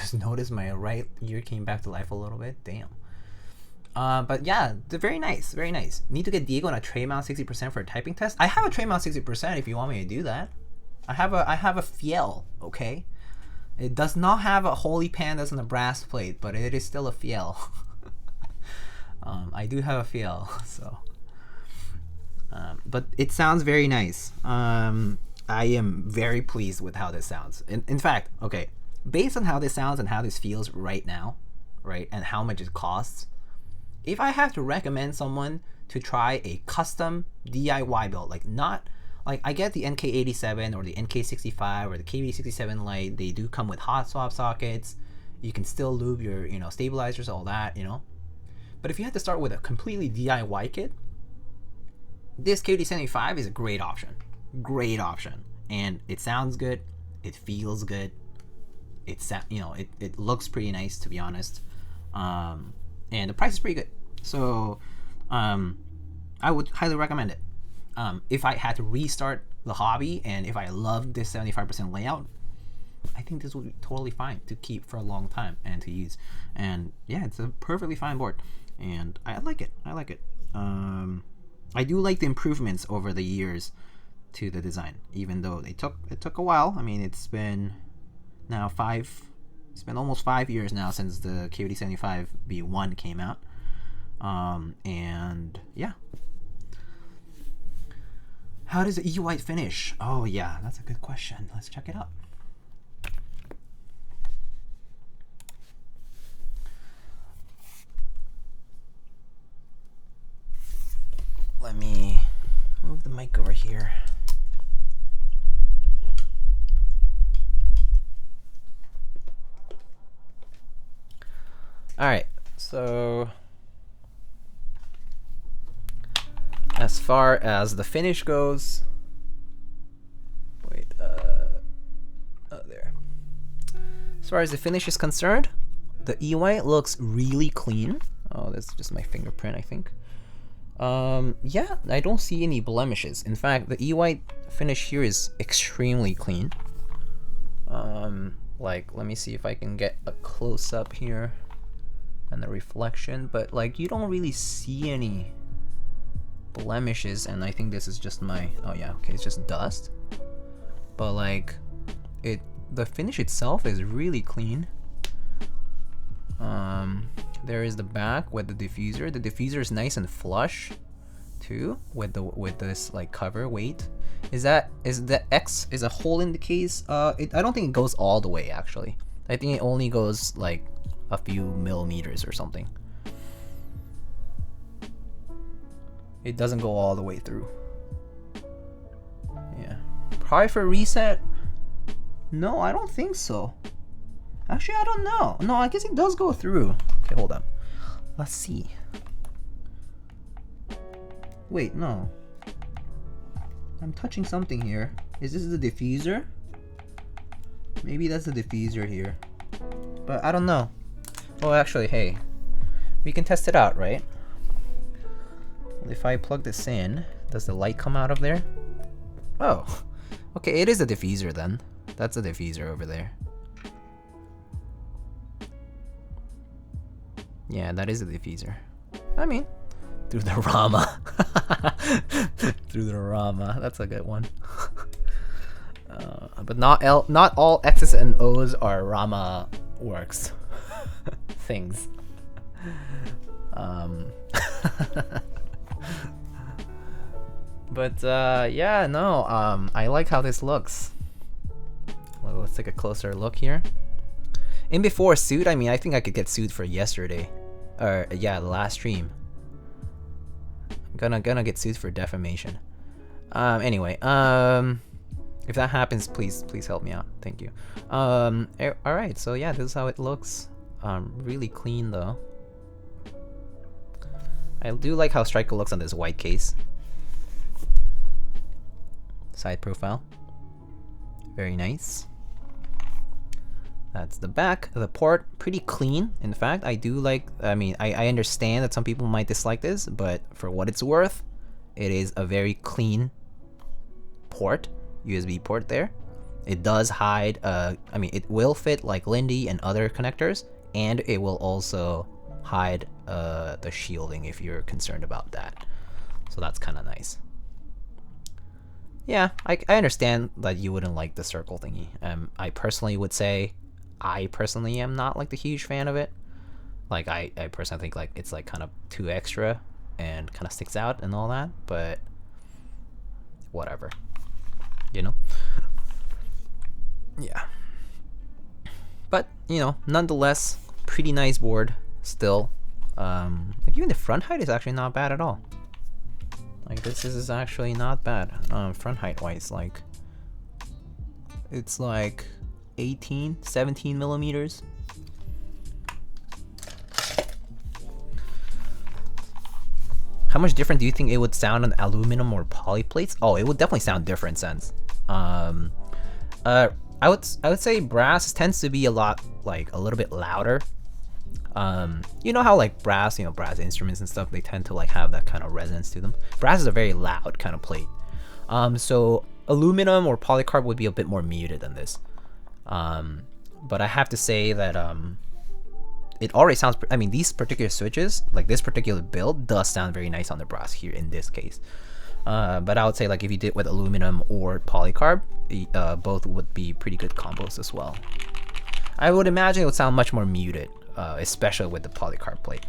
just noticed my right ear came back to life a little bit. Damn. But yeah, they're very nice, very nice. Need to get Diego on a tray mount 60% for a typing test. I have a tray mount 60% if you want me to do that. I have a Fiel, okay? It does not have a Holy Pandas and a brass plate, but it is still a Fiel. I do have a Fiel, so. But it sounds very nice. I am very pleased with how this sounds. In fact, okay, based on how this sounds and how this feels right now, right, and how much it costs, if I have to recommend someone to try a custom DIY build, like not, like I get the NK87 or the NK65 or the KBD75 Lite, they do come with hot swap sockets. You can still lube your, you know, stabilizers, all that, you know. But if you have to start with a completely DIY kit, this KBD75 is a great option. Great option. And it sounds good. It feels good. It looks pretty nice, to be honest. And the price is pretty good. So I would highly recommend it. If I had to restart the hobby and if I loved this 75% layout, I think this would be totally fine to keep for a long time and to use. And yeah, it's a perfectly fine board. And I like it. I like it. I do like the improvements over the years to the design, even though it took a while. I mean, it's been now it's been almost 5 years now since the KBD75 V1 came out. And yeah. How does the E-White finish? Oh yeah, that's a good question. Let's check it out. Let me move the mic over here. Alright, so as far as the finish goes, there. As far as the finish is concerned, the E-White looks really clean. Oh, that's just my fingerprint, I think. Yeah, I don't see any blemishes. In fact, the E-White finish here is extremely clean. Like, let me see if I can get a close-up here and the reflection, but like you don't really see any blemishes, and I think this is just my, oh yeah, okay, it's just dust. But like the finish itself is really clean. There is the back with the diffuser. The diffuser is nice and flush too with this like cover weight. Is the X is a hole in the case? I don't think it goes all the way actually. I think it only goes like a few millimeters or something. It doesn't go all the way through. Yeah. Probably for reset? No, I don't think so. Actually, I don't know. No, I guess it does go through. Okay, hold on. Let's see. Wait, no. I'm touching something here. Is this the diffuser? Maybe that's the diffuser here. But I don't know. Oh, actually, hey. We can test it out, right? If I plug this in, does the light come out of there? Oh. Okay, it is a diffuser then. That's a diffuser over there. Yeah, that is a diffuser. I mean, through the Rama. Through the Rama. That's a good one. But not all X's and O's are Rama works. Things. But yeah, no. I like how this looks. Well, let's take a closer look here. In before suit, I mean, I think I could get sued for yesterday, or yeah, the last stream. Gonna get sued for defamation. Anyway, if that happens, please help me out. Thank you. All right, so yeah, this is how it looks. Really clean though. I do like how Striker looks on this white case. Side profile. Very nice. That's the back. The port, pretty clean. In fact, I do like, I mean, I understand that some people might dislike this, but for what it's worth, it is a very clean port, USB port there. It does hide, I mean, it will fit like Lindy and other connectors, and it will also hide the shielding if you're concerned about that. So that's kind of nice. Yeah, I understand that you wouldn't like the circle thingy. I personally would say, I personally am not like the huge fan of it. Like I personally think like it's like kind of too extra and kind of sticks out and all that, but whatever, you know. Yeah, but you know, nonetheless, pretty nice board still. Like even the front height is actually not bad at all. Like this is actually not bad. Front height wise, like it's like 17 millimeters. How much different do you think it would sound on aluminum or poly plates? Oh, it would definitely sound different, since I would say brass tends to be a little bit louder. You know how like brass instruments and stuff, they tend to like have that kind of resonance to them. Brass is a very loud kind of plate. So aluminum or polycarb would be a bit more muted than this. But I have to say that it already sounds, I mean, these particular switches, like this particular build, does sound very nice on the brass here in this case. But I would say like if you did with aluminum or polycarb, both would be pretty good combos as well. I would imagine it would sound much more muted, especially with the polycarb plate.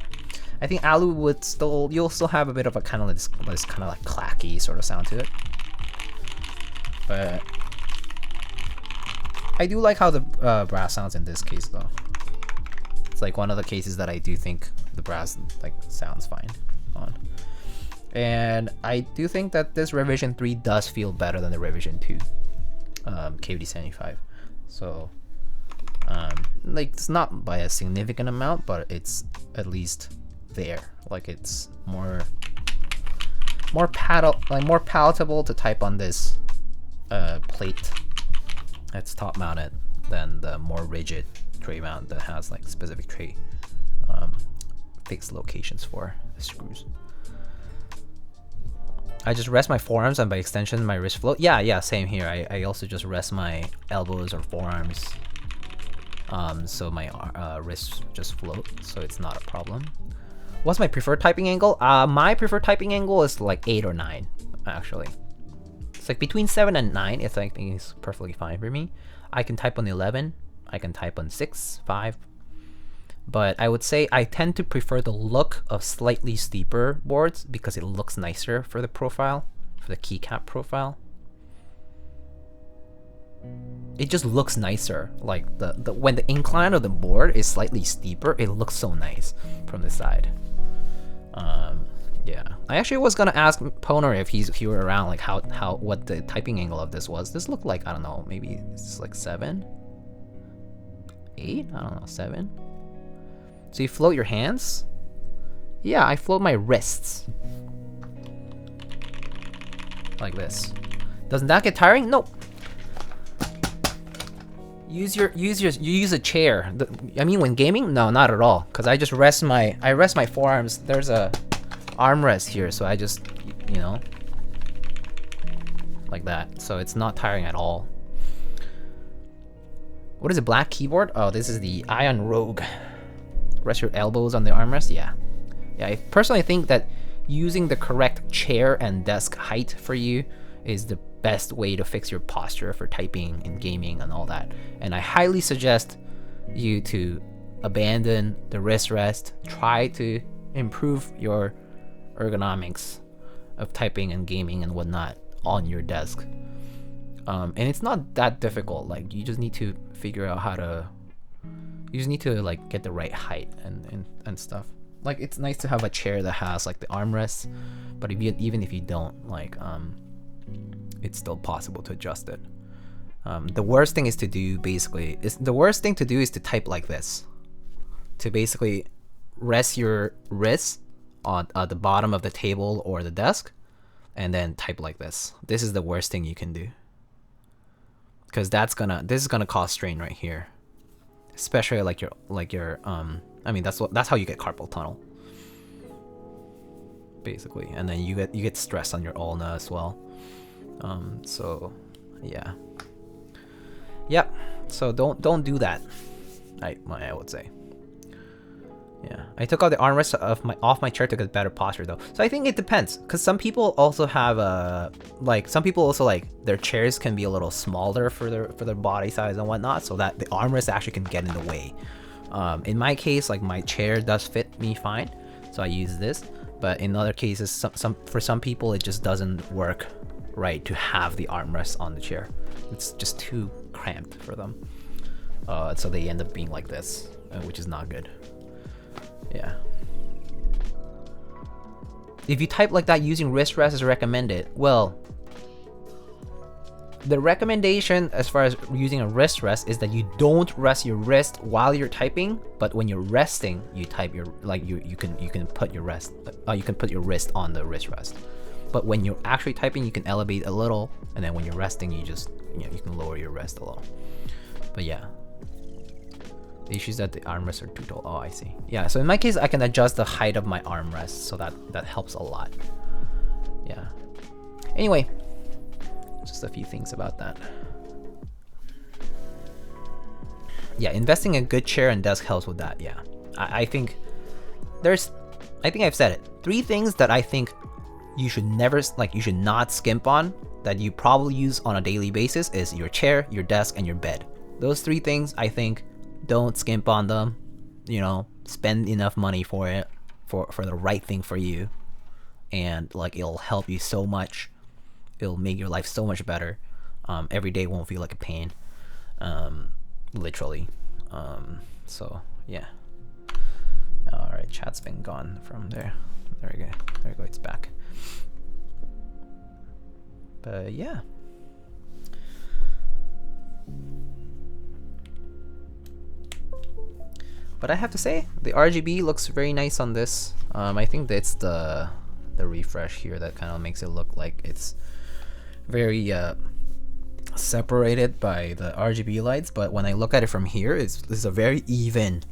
I think alu would you'll still have a bit of a kind of this kind of like clacky sort of sound to it. But I do like how the brass sounds in this case though. It's like one of the cases that I do think the brass like sounds fine on. And I do think that this revision 3 does feel better than the revision 2 KBD75. So like it's not by a significant amount, but it's at least there. Like it's more palatable to type on this plate that's top mounted than the more rigid tray mount that has like specific tray fixed locations for the screws. I just rest my forearms and by extension my wrist float. Yeah, same here. I also just rest my elbows or forearms, so my wrists just float, so it's not a problem. What's my preferred typing angle? My preferred typing angle is like 8 or 9, actually. It's like between 7 and 9. It's like it's perfectly fine for me. I can type on 11. I can type on 6, 5. But I would say I tend to prefer the look of slightly steeper boards because it looks nicer for the profile, for the keycap profile. It just looks nicer. Like when the incline of the board is slightly steeper, it looks so nice from the side. Yeah, I actually was gonna ask Poner if he were around, like what the typing angle of this was. This looked like, I don't know, maybe it's like 7, 8, I don't know, 7. So you float your hands? Yeah, I float my wrists. Like this. Doesn't that get tiring? Nope. You use a chair. I mean, when gaming, no, not at all. Cause I just rest my forearms. There's a armrest here, so I just, you know, like that. So it's not tiring at all. What is a black keyboard? Oh, this is the Ion Rogue. Rest your elbows on the armrest. Yeah, I personally think that using the correct chair and desk height for you is the best way to fix your posture for typing and gaming and all that. And I highly suggest you to abandon the wrist rest. Try to improve your ergonomics of typing and gaming and whatnot on your desk. And it's not that difficult. Like you just need to figure out how to. You just need to like get the right height and stuff. Like it's nice to have a chair that has like the armrests, but even if you don't, like it's still possible to adjust it. The worst thing is to do is to type like this. To basically rest your wrists on the bottom of the table or the desk, and then type like this. This is the worst thing you can do, because this is gonna cause strain right here. Especially like your I mean that's how you get carpal tunnel, basically, and then you get stress on your ulna as well. So yeah, Yep. So don't do that. I would say. Yeah, I took out the armrest off my chair to get better posture though. So I think it depends, because some people also have some people also like their chairs can be a little smaller for their body size and whatnot, so that the armrest actually can get in the way. In my case, like my chair does fit me fine, so I use this. But in other cases, for some people it just doesn't work right to have the armrest on the chair. It's just too cramped for them. So they end up being like this, which is not good. Yeah. If you type like that using wrist rest is recommended, well, the recommendation as far as using a wrist rest is that you don't rest your wrist while you're typing, but when you're resting, you type your you can put your wrist on the wrist rest. But when you're actually typing, you can elevate a little, and then when you're resting, you just you can lower your wrist a little. But yeah. The issue is that the armrests are too tall. Oh, I see. Yeah, so in my case, I can adjust the height of my armrest, so that helps a lot. Yeah. Anyway, just a few things about that. Yeah, investing in a good chair and desk helps with that. Yeah, I think I've said it. 3 things that I think you should not skimp on, that you probably use on a daily basis, is your chair, your desk, and your bed. Those 3 things, I think, don't skimp on them. Spend enough money for it, for the right thing for you, and like it'll help you so much. It'll make your life so much better. Every day won't feel like a pain, literally. So yeah. All right, chat's been gone from there. There we go. It's back. But yeah. But I have to say, the RGB looks very nice on this. I think that's the refresh here that kind of makes it look like it's very separated by the RGB lights. But when I look at it from here, it's a very even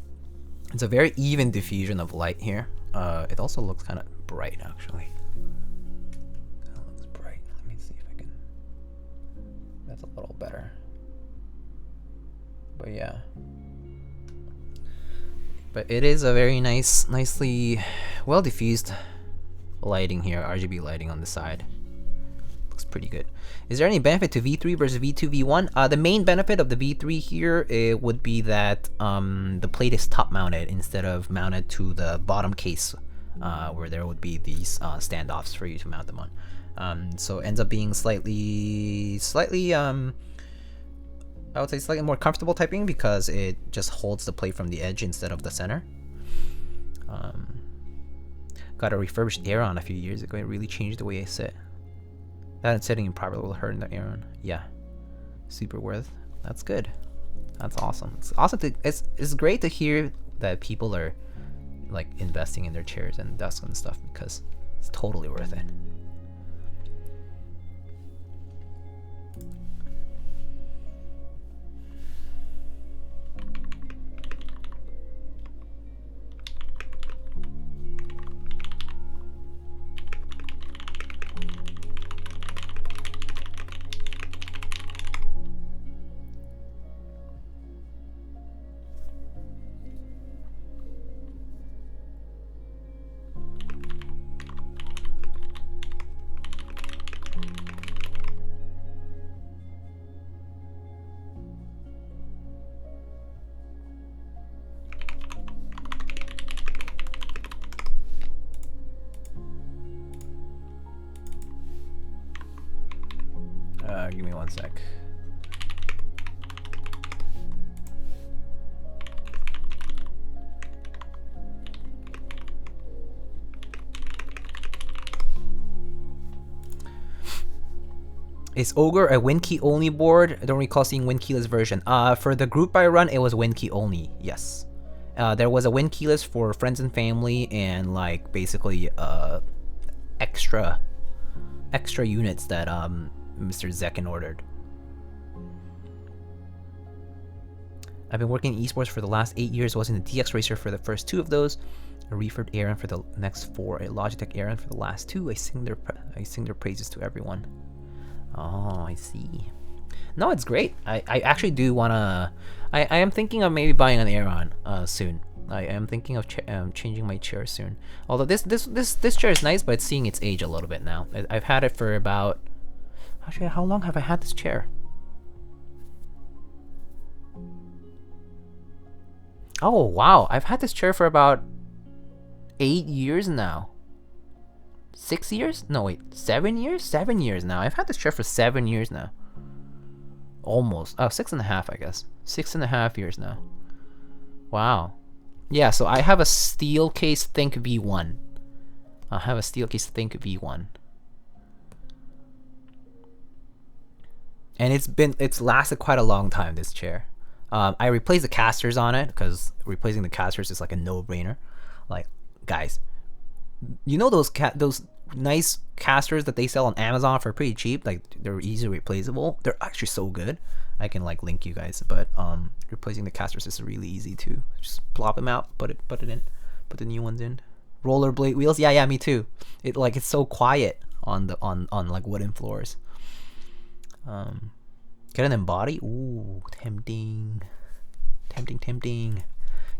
diffusion of light here. It also looks kind of bright, actually. That looks bright. Let me see if I can. That's a little better. But yeah. But it is a very nicely well diffused lighting here, RGB lighting on the side. Looks pretty good. Is there any benefit to V3 versus V2 V1? The main benefit of the V3 here would be that the plate is top mounted instead of mounted to the bottom case, where there would be these standoffs for you to mount them on. So it ends up being slightly I would say slightly more comfortable typing, because it just holds the plate from the edge instead of the center. Got a refurbished Aeron a few years ago. It really changed the way I sit. That sitting improperly will hurt in the Aeron. Yeah, super worth. That's good. That's awesome. It's awesome it's great to hear that people are like investing in their chairs and desks and stuff, because it's totally worth it. Give me 1 sec. Is Ogre a WinKey only board? I don't recall seeing WinKeyless version. For the group I run, it was WinKey only. Yes. There was a WinKeyless for friends and family, and like basically extra units that Mr. Zekin ordered. I've been working in esports for the last 8 years. Was in the DX Racer for the first 2 of those, a refurbed Aeron for the next 4, a Logitech Aeron for the last 2. I sing their praises to everyone. Oh, I see. No, it's great. I actually do wanna. I am thinking of maybe buying an Aeron soon. I am thinking of changing my chair soon. Although this chair is nice, but it's seeing its age a little bit now. I've had it for about. Actually, how long have I had this chair? Oh wow, I've had this chair for about 8 years now. 6 years? No wait, 7 years? 7 years now. I've had this chair for 7 years now. Almost. Oh, 6.5 I guess. 6.5 years now. Wow. Yeah, so I have a Steelcase Think V1. I have a Steelcase Think V1. And it's lasted quite a long time, this chair. I replaced the casters on it because replacing the casters is like a no-brainer. Like, guys, you know those nice casters that they sell on Amazon for pretty cheap? Like, they're easily replaceable. They're actually so good. I can like link you guys, but replacing the casters is really easy too. Just plop them out, put it in, put the new ones in. Rollerblade wheels, yeah, me too. It's so quiet on like wooden floors. Get an embody. Ooh, tempting.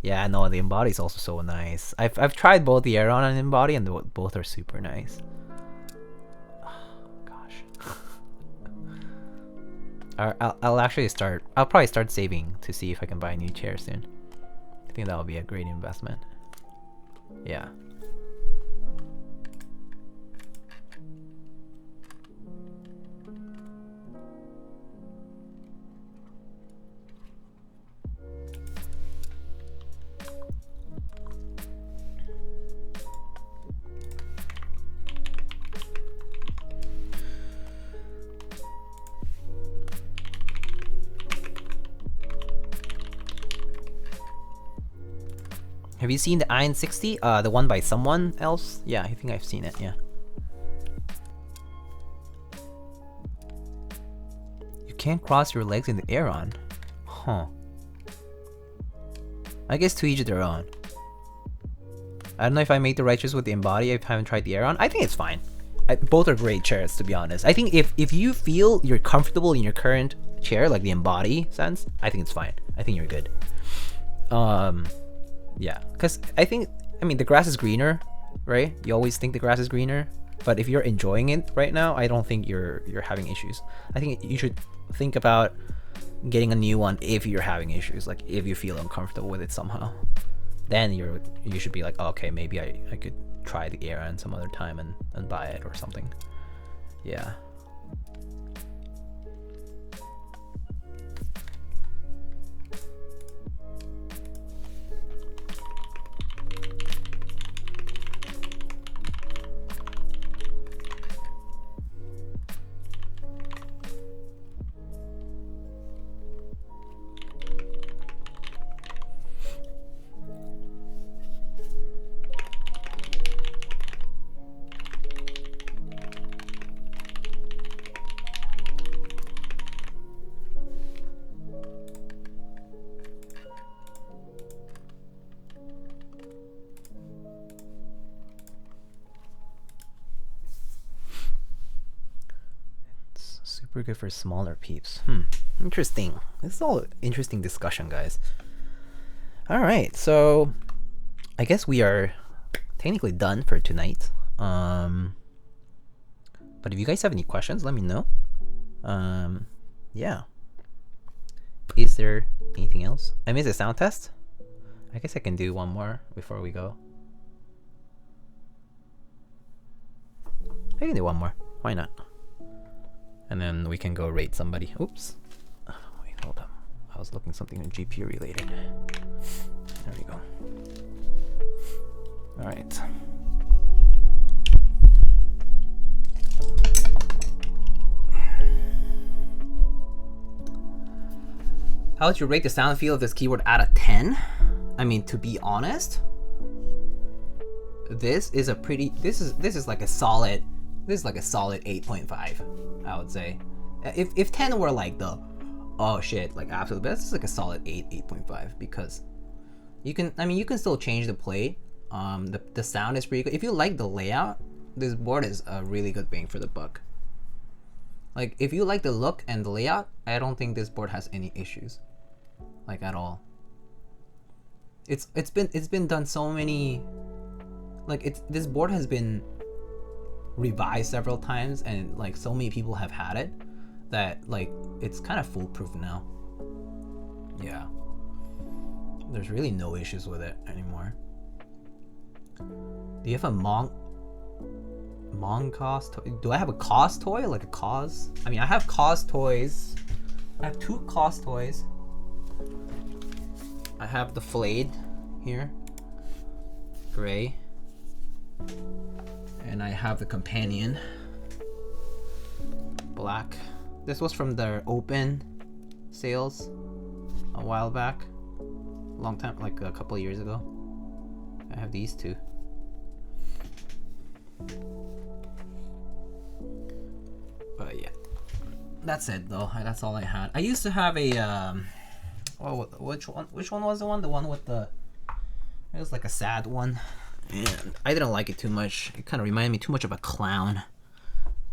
Yeah, no, the embody is also so nice. I've tried both the Aeron and embody, and both are super nice. Oh, gosh. I'll probably start saving to see if I can buy a new chair soon. I think that would be a great investment. Yeah. Have you seen the Iron 60? The one by someone else? Yeah, I think I've seen it, yeah. You can't cross your legs in the Aeron? Huh. I guess to each their own. I don't know if I made the right choice with the embody. I haven't tried the Aeron. I think it's fine. Both are great chairs, to be honest. I think if you feel you're comfortable in your current chair, like the embody sense, I think it's fine. I think you're good. Yeah, because I mean, the grass is greener, right? You always think the grass is greener, but if you're enjoying it right now, I don't think you're having issues. I think you should think about getting a new one if you're having issues, like if you feel uncomfortable with it somehow. Then you should be like, oh, okay, maybe I could try the Aeron some other time and buy it or something. Yeah. Super good for smaller peeps. Interesting. This is all interesting discussion, guys. All right, so I guess we are technically done for tonight. But if you guys have any questions, let me know. Yeah. Is there anything else? I missed a sound test. I guess I can do one more before we go. I can do one more. Why not? And then we can go rate somebody. Oops. Oh, wait, hold up. I was looking something GPU related. There we go. All right. How would you rate the sound feel of this keyboard out of 10? I mean, to be honest, this is like a solid. This is like a solid 8.5, I would say. If 10 were like the, oh shit, like absolute best, this is like a solid 8.5 because you can still change the plate. The sound is pretty good. If you like the layout, this board is a really good bang for the buck. Like, if you like the look and the layout, I don't think this board has any issues, like at all. It's been done so many, like this board has been revised several times, and like so many people have had it that like it's kind of foolproof now. Yeah, there's really no issues with it anymore. Do you have a Monk Cos toy? Do I have a Cos toy? Like a Cos? I mean, I have Cos toys. I have 2 Cos toys. I have the flayed here, gray, and I have the companion, black. This was from their open sales a while back, long time, like a couple of years ago. I have these 2. But yeah, that's it though. That's all I had. I used to have a oh, which one was the one? The one with the, it was like a sad one, and I didn't like it too much. It kind of reminded me too much of a clown,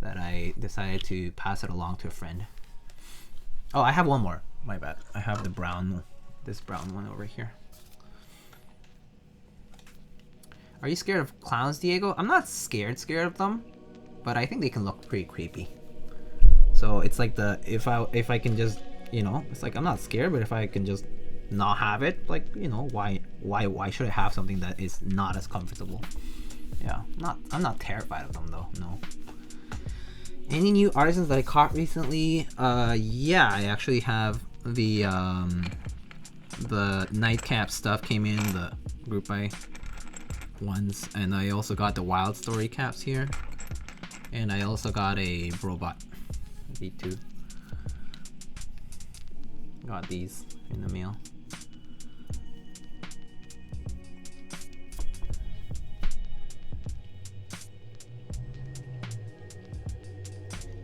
that I decided to pass it along to a friend. Oh, I have one more. My bad. I have the brown, this brown one over here. Are you scared of clowns, Diego? I'm not scared of them, but I think they can look pretty creepy. So it's like the, if I can just, you know, it's like I'm not scared, but if I can just not have it, like, you know, why should I have something that is not as comfortable? Yeah, I'm not terrified of them though. No. Any new artisans that I caught recently? Yeah, I actually have the nightcap stuff came in, the group by ones, and I also got the wild story caps here, and I also got a robot V2. Got these in the mail.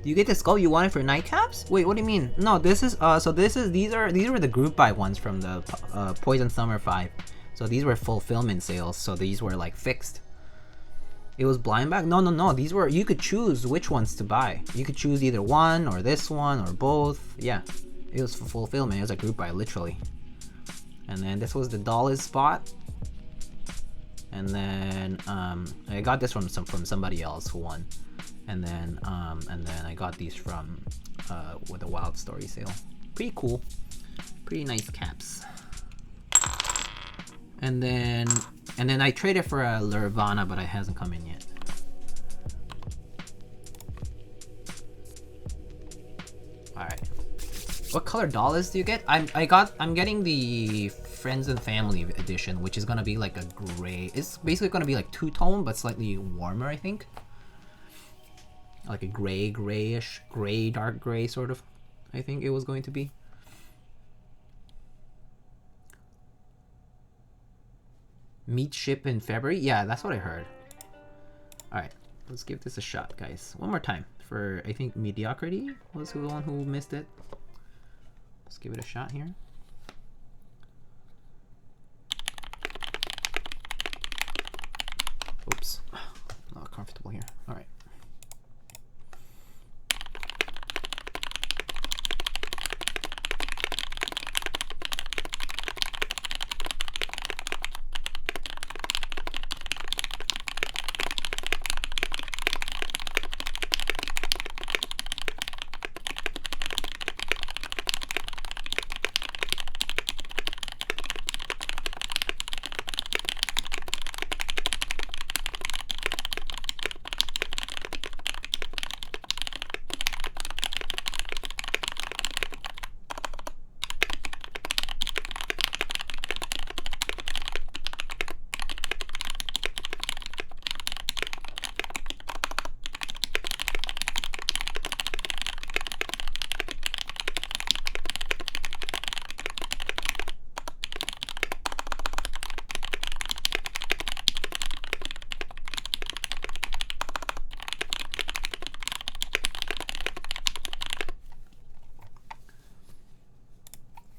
Do you get the skull you wanted for nightcaps? Wait, what do you mean? No, this is so these were the group buy ones from the Poison Summer 5. So these were fulfillment sales, so these were like fixed. It was blind bag? No, these were, you could choose which ones to buy. You could choose either one or this one or both. Yeah, it was for fulfillment. It was a group buy, literally. And then this was the dollars spot. And then I got this from somebody else who won. And then I got these from with a wild story sale. Pretty cool, pretty nice caps. And then I traded for a Lurvana, but it hasn't come in yet. All right, what color dollars do you get? I'm getting the Friends and Family edition, which is gonna be like a gray. It's basically gonna be like two-tone, but slightly warmer, I think. Like a grayish, dark gray sort of, I think it was going to be. Meat ship in February? Yeah, that's what I heard. Alright, let's give this a shot, guys. One more time. For, I think, Mediocrity was the one who missed it. Let's give it a shot here. Oops. Not comfortable here. Alright.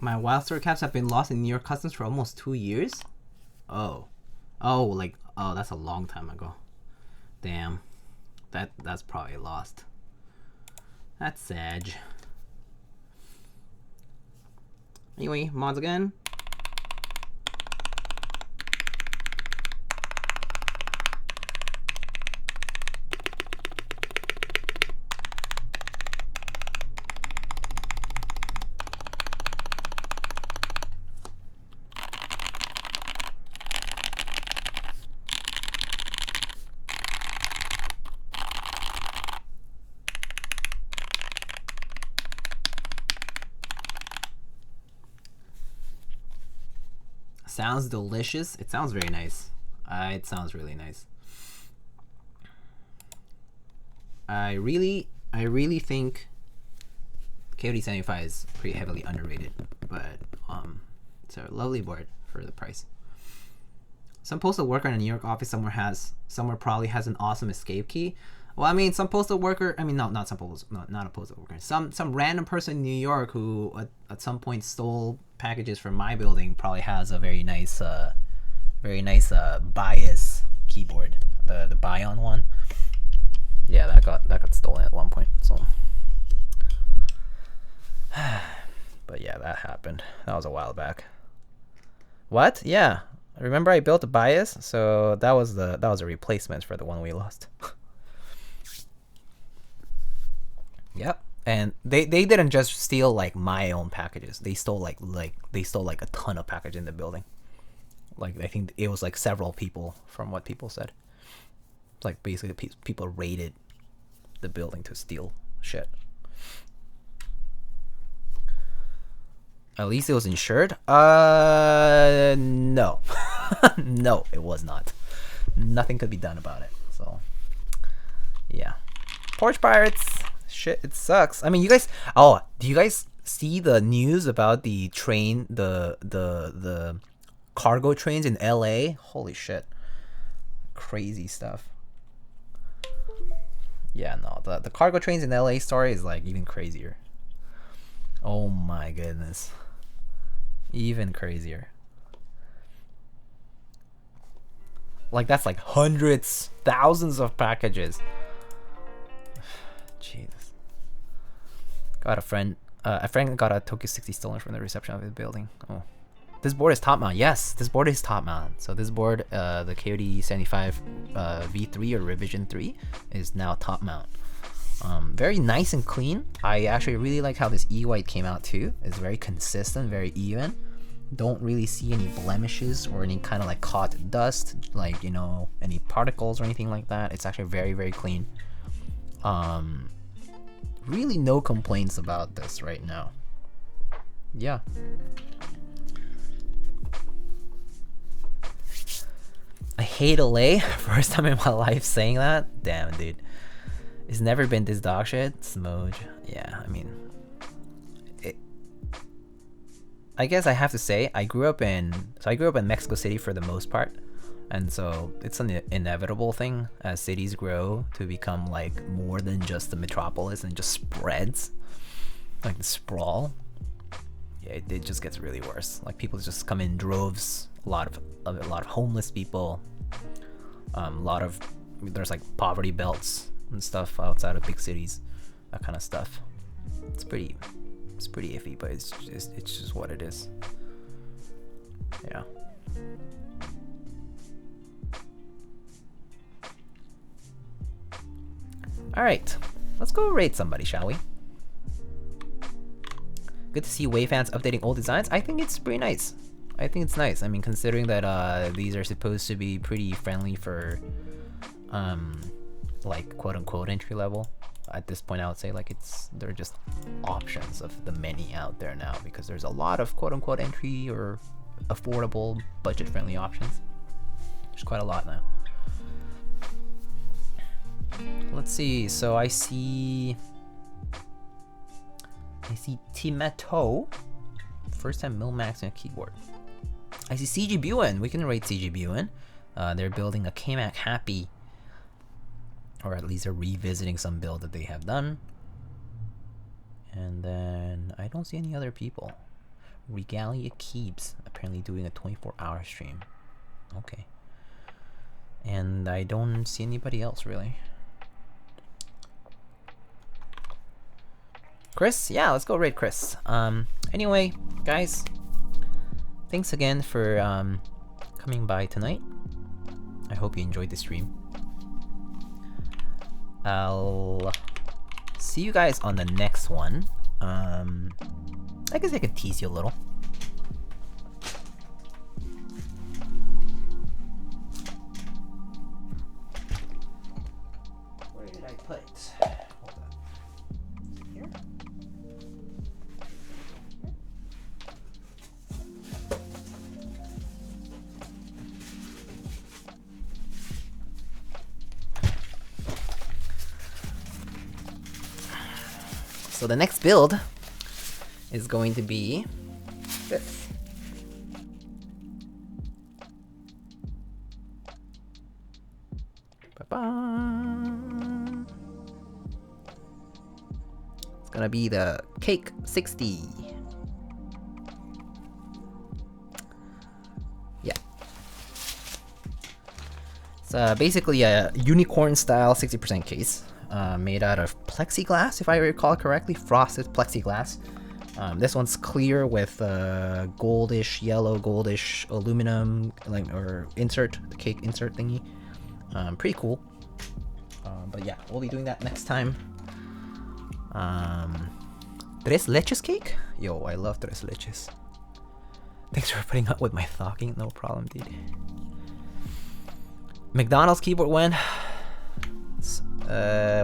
My wild story caps have been lost in New York Customs for almost 2 years? Oh, that's a long time ago. Damn, that's probably lost. That's sad. Anyway, mods again. Sounds delicious. It sounds very nice. It sounds really nice. I really think KBD75 is pretty heavily underrated, but it's a lovely board for the price. Some postal worker in a New York office somewhere probably has an awesome escape key. Well, I mean, some postal worker. I mean, not a postal worker. Some random person in New York who at some point stole packages from my building probably has a very nice bias keyboard. The Bion one. Yeah, that got stolen at one point. So, but yeah, that happened. That was a while back. What? Yeah, remember I built a bias, so that was a replacement for the one we lost. Yep. And they didn't just steal like my own packages. They stole like a ton of packages in the building. Like I think it was like several people from what people said. Like basically people raided the building to steal shit. At least it was insured. No. No, it was not. Nothing could be done about it. So yeah. Porch Pirates. Shit, it sucks. I mean, you guys. Oh, do you guys see the news about the train, the cargo trains in LA? Holy shit, crazy stuff. Yeah, no, the cargo trains in LA story is like even crazier. Oh my goodness, even crazier. Like that's like hundreds, thousands of packages. Jesus. Got a friend got a Tokyo 60 stolen from the reception of his building. Oh, this board is top mount. Yes, this board is top mount. So this board, the KBD75 V3 or revision 3, is now top mount. Very nice and clean. I actually really like how this E-white came out too. It's very consistent, very even. Don't really see any blemishes or any kind of like caught dust, like, you know, any particles or anything like that. It's actually very, very clean. Really no complaints about this right now. Yeah. I hate LA. First time in my life saying that. Damn, dude. It's never been this dog shit. Smoj. Yeah, I mean, I guess I have to say I grew up in Mexico City for the most part. And so it's an inevitable thing as cities grow to become like more than just the metropolis and just spreads, like the sprawl. Yeah, it just gets really worse. Like people just come in droves. A lot of homeless people. There's like poverty belts and stuff outside of big cities. That kind of stuff. It's pretty iffy, but it's just what it is. Yeah. Alright, let's go rate somebody, shall we? Good to see Wayfans updating old designs. I think it's pretty nice. I think it's nice. I mean, considering that these are supposed to be pretty friendly for, like, quote-unquote entry level. At this point, I would say like they're just options of the many out there now, because there's a lot of quote-unquote entry or affordable, budget-friendly options. There's quite a lot now. Let's see. So I see Timeto. First time Milmax in a keyboard. I see CG Buin. We can rate CG Buin. They're building a KMAC Happy, or at least they're revisiting some build that they have done. And then I don't see any other people. Regalia Keeps apparently doing a 24-hour stream. Okay. And I don't see anybody else really. Chris? Yeah, let's go raid Chris. Anyway, guys, thanks again for coming by tonight. I hope you enjoyed the stream. I'll see you guys on the next one. I guess I could tease you a little. Where did I put it? Hold on. Here? So the next build is going to be this. Ba-ba. It's gonna be the Cake 60. Yeah. It's basically a unicorn style 60% case. Made out of plexiglass, if I recall correctly, frosted plexiglass. This one's clear with goldish, yellow, goldish aluminum, or insert, the cake insert thingy. Pretty cool. But yeah, we'll be doing that next time. Tres leches cake? Yo, I love tres leches. Thanks for putting up with my talking. No problem, dude. McDonald's keyboard win.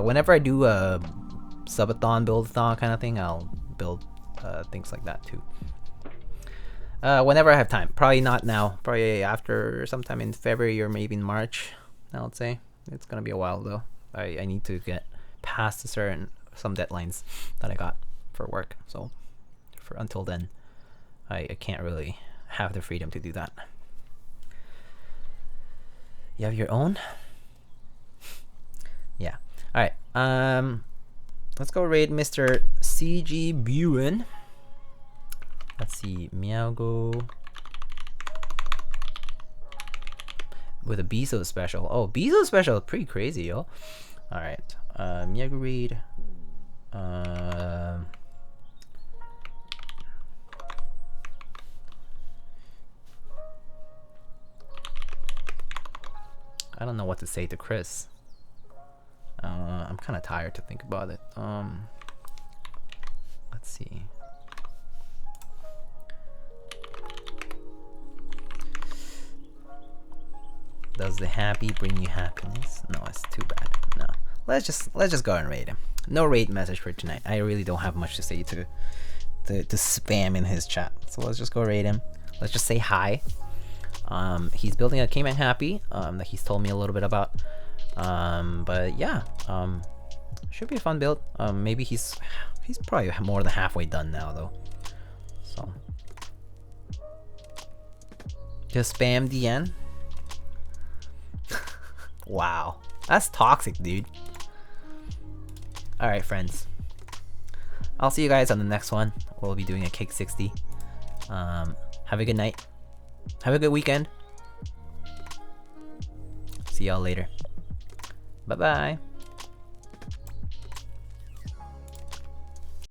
Whenever I do a subathon, build-a-thon kind of thing, I'll build things like that too. Whenever I have time. Probably not now. Probably after sometime in February or maybe in March, I would say. It's gonna be a while though. I need to get past some deadlines that I got for work. So until then, I can't really have the freedom to do that. You have your own? Yeah. Alright. Let's go raid Mr. CG Buren. Let's see. Meowgo. With a Bezo special. Oh, Bezo special. Pretty crazy, yo. Alright. Meowgo raid. I don't know what to say to Chris. I'm kind of tired to think about it. Let's see. Does the happy bring you happiness? No, it's too bad. No. Let's just go and raid him. No raid message for tonight. I really don't have much to say to spam in his chat. So let's just go raid him. Let's just say hi. He's building a Cayman Happy that he's told me a little bit about. But yeah, should be a fun build. Maybe he's probably more than halfway done now though. So just spam DN. Wow, that's toxic, dude. All right, friends. I'll see you guys on the next one. We'll be doing a Cake 60. Have a good night. Have a good weekend. See y'all later. Bye-bye.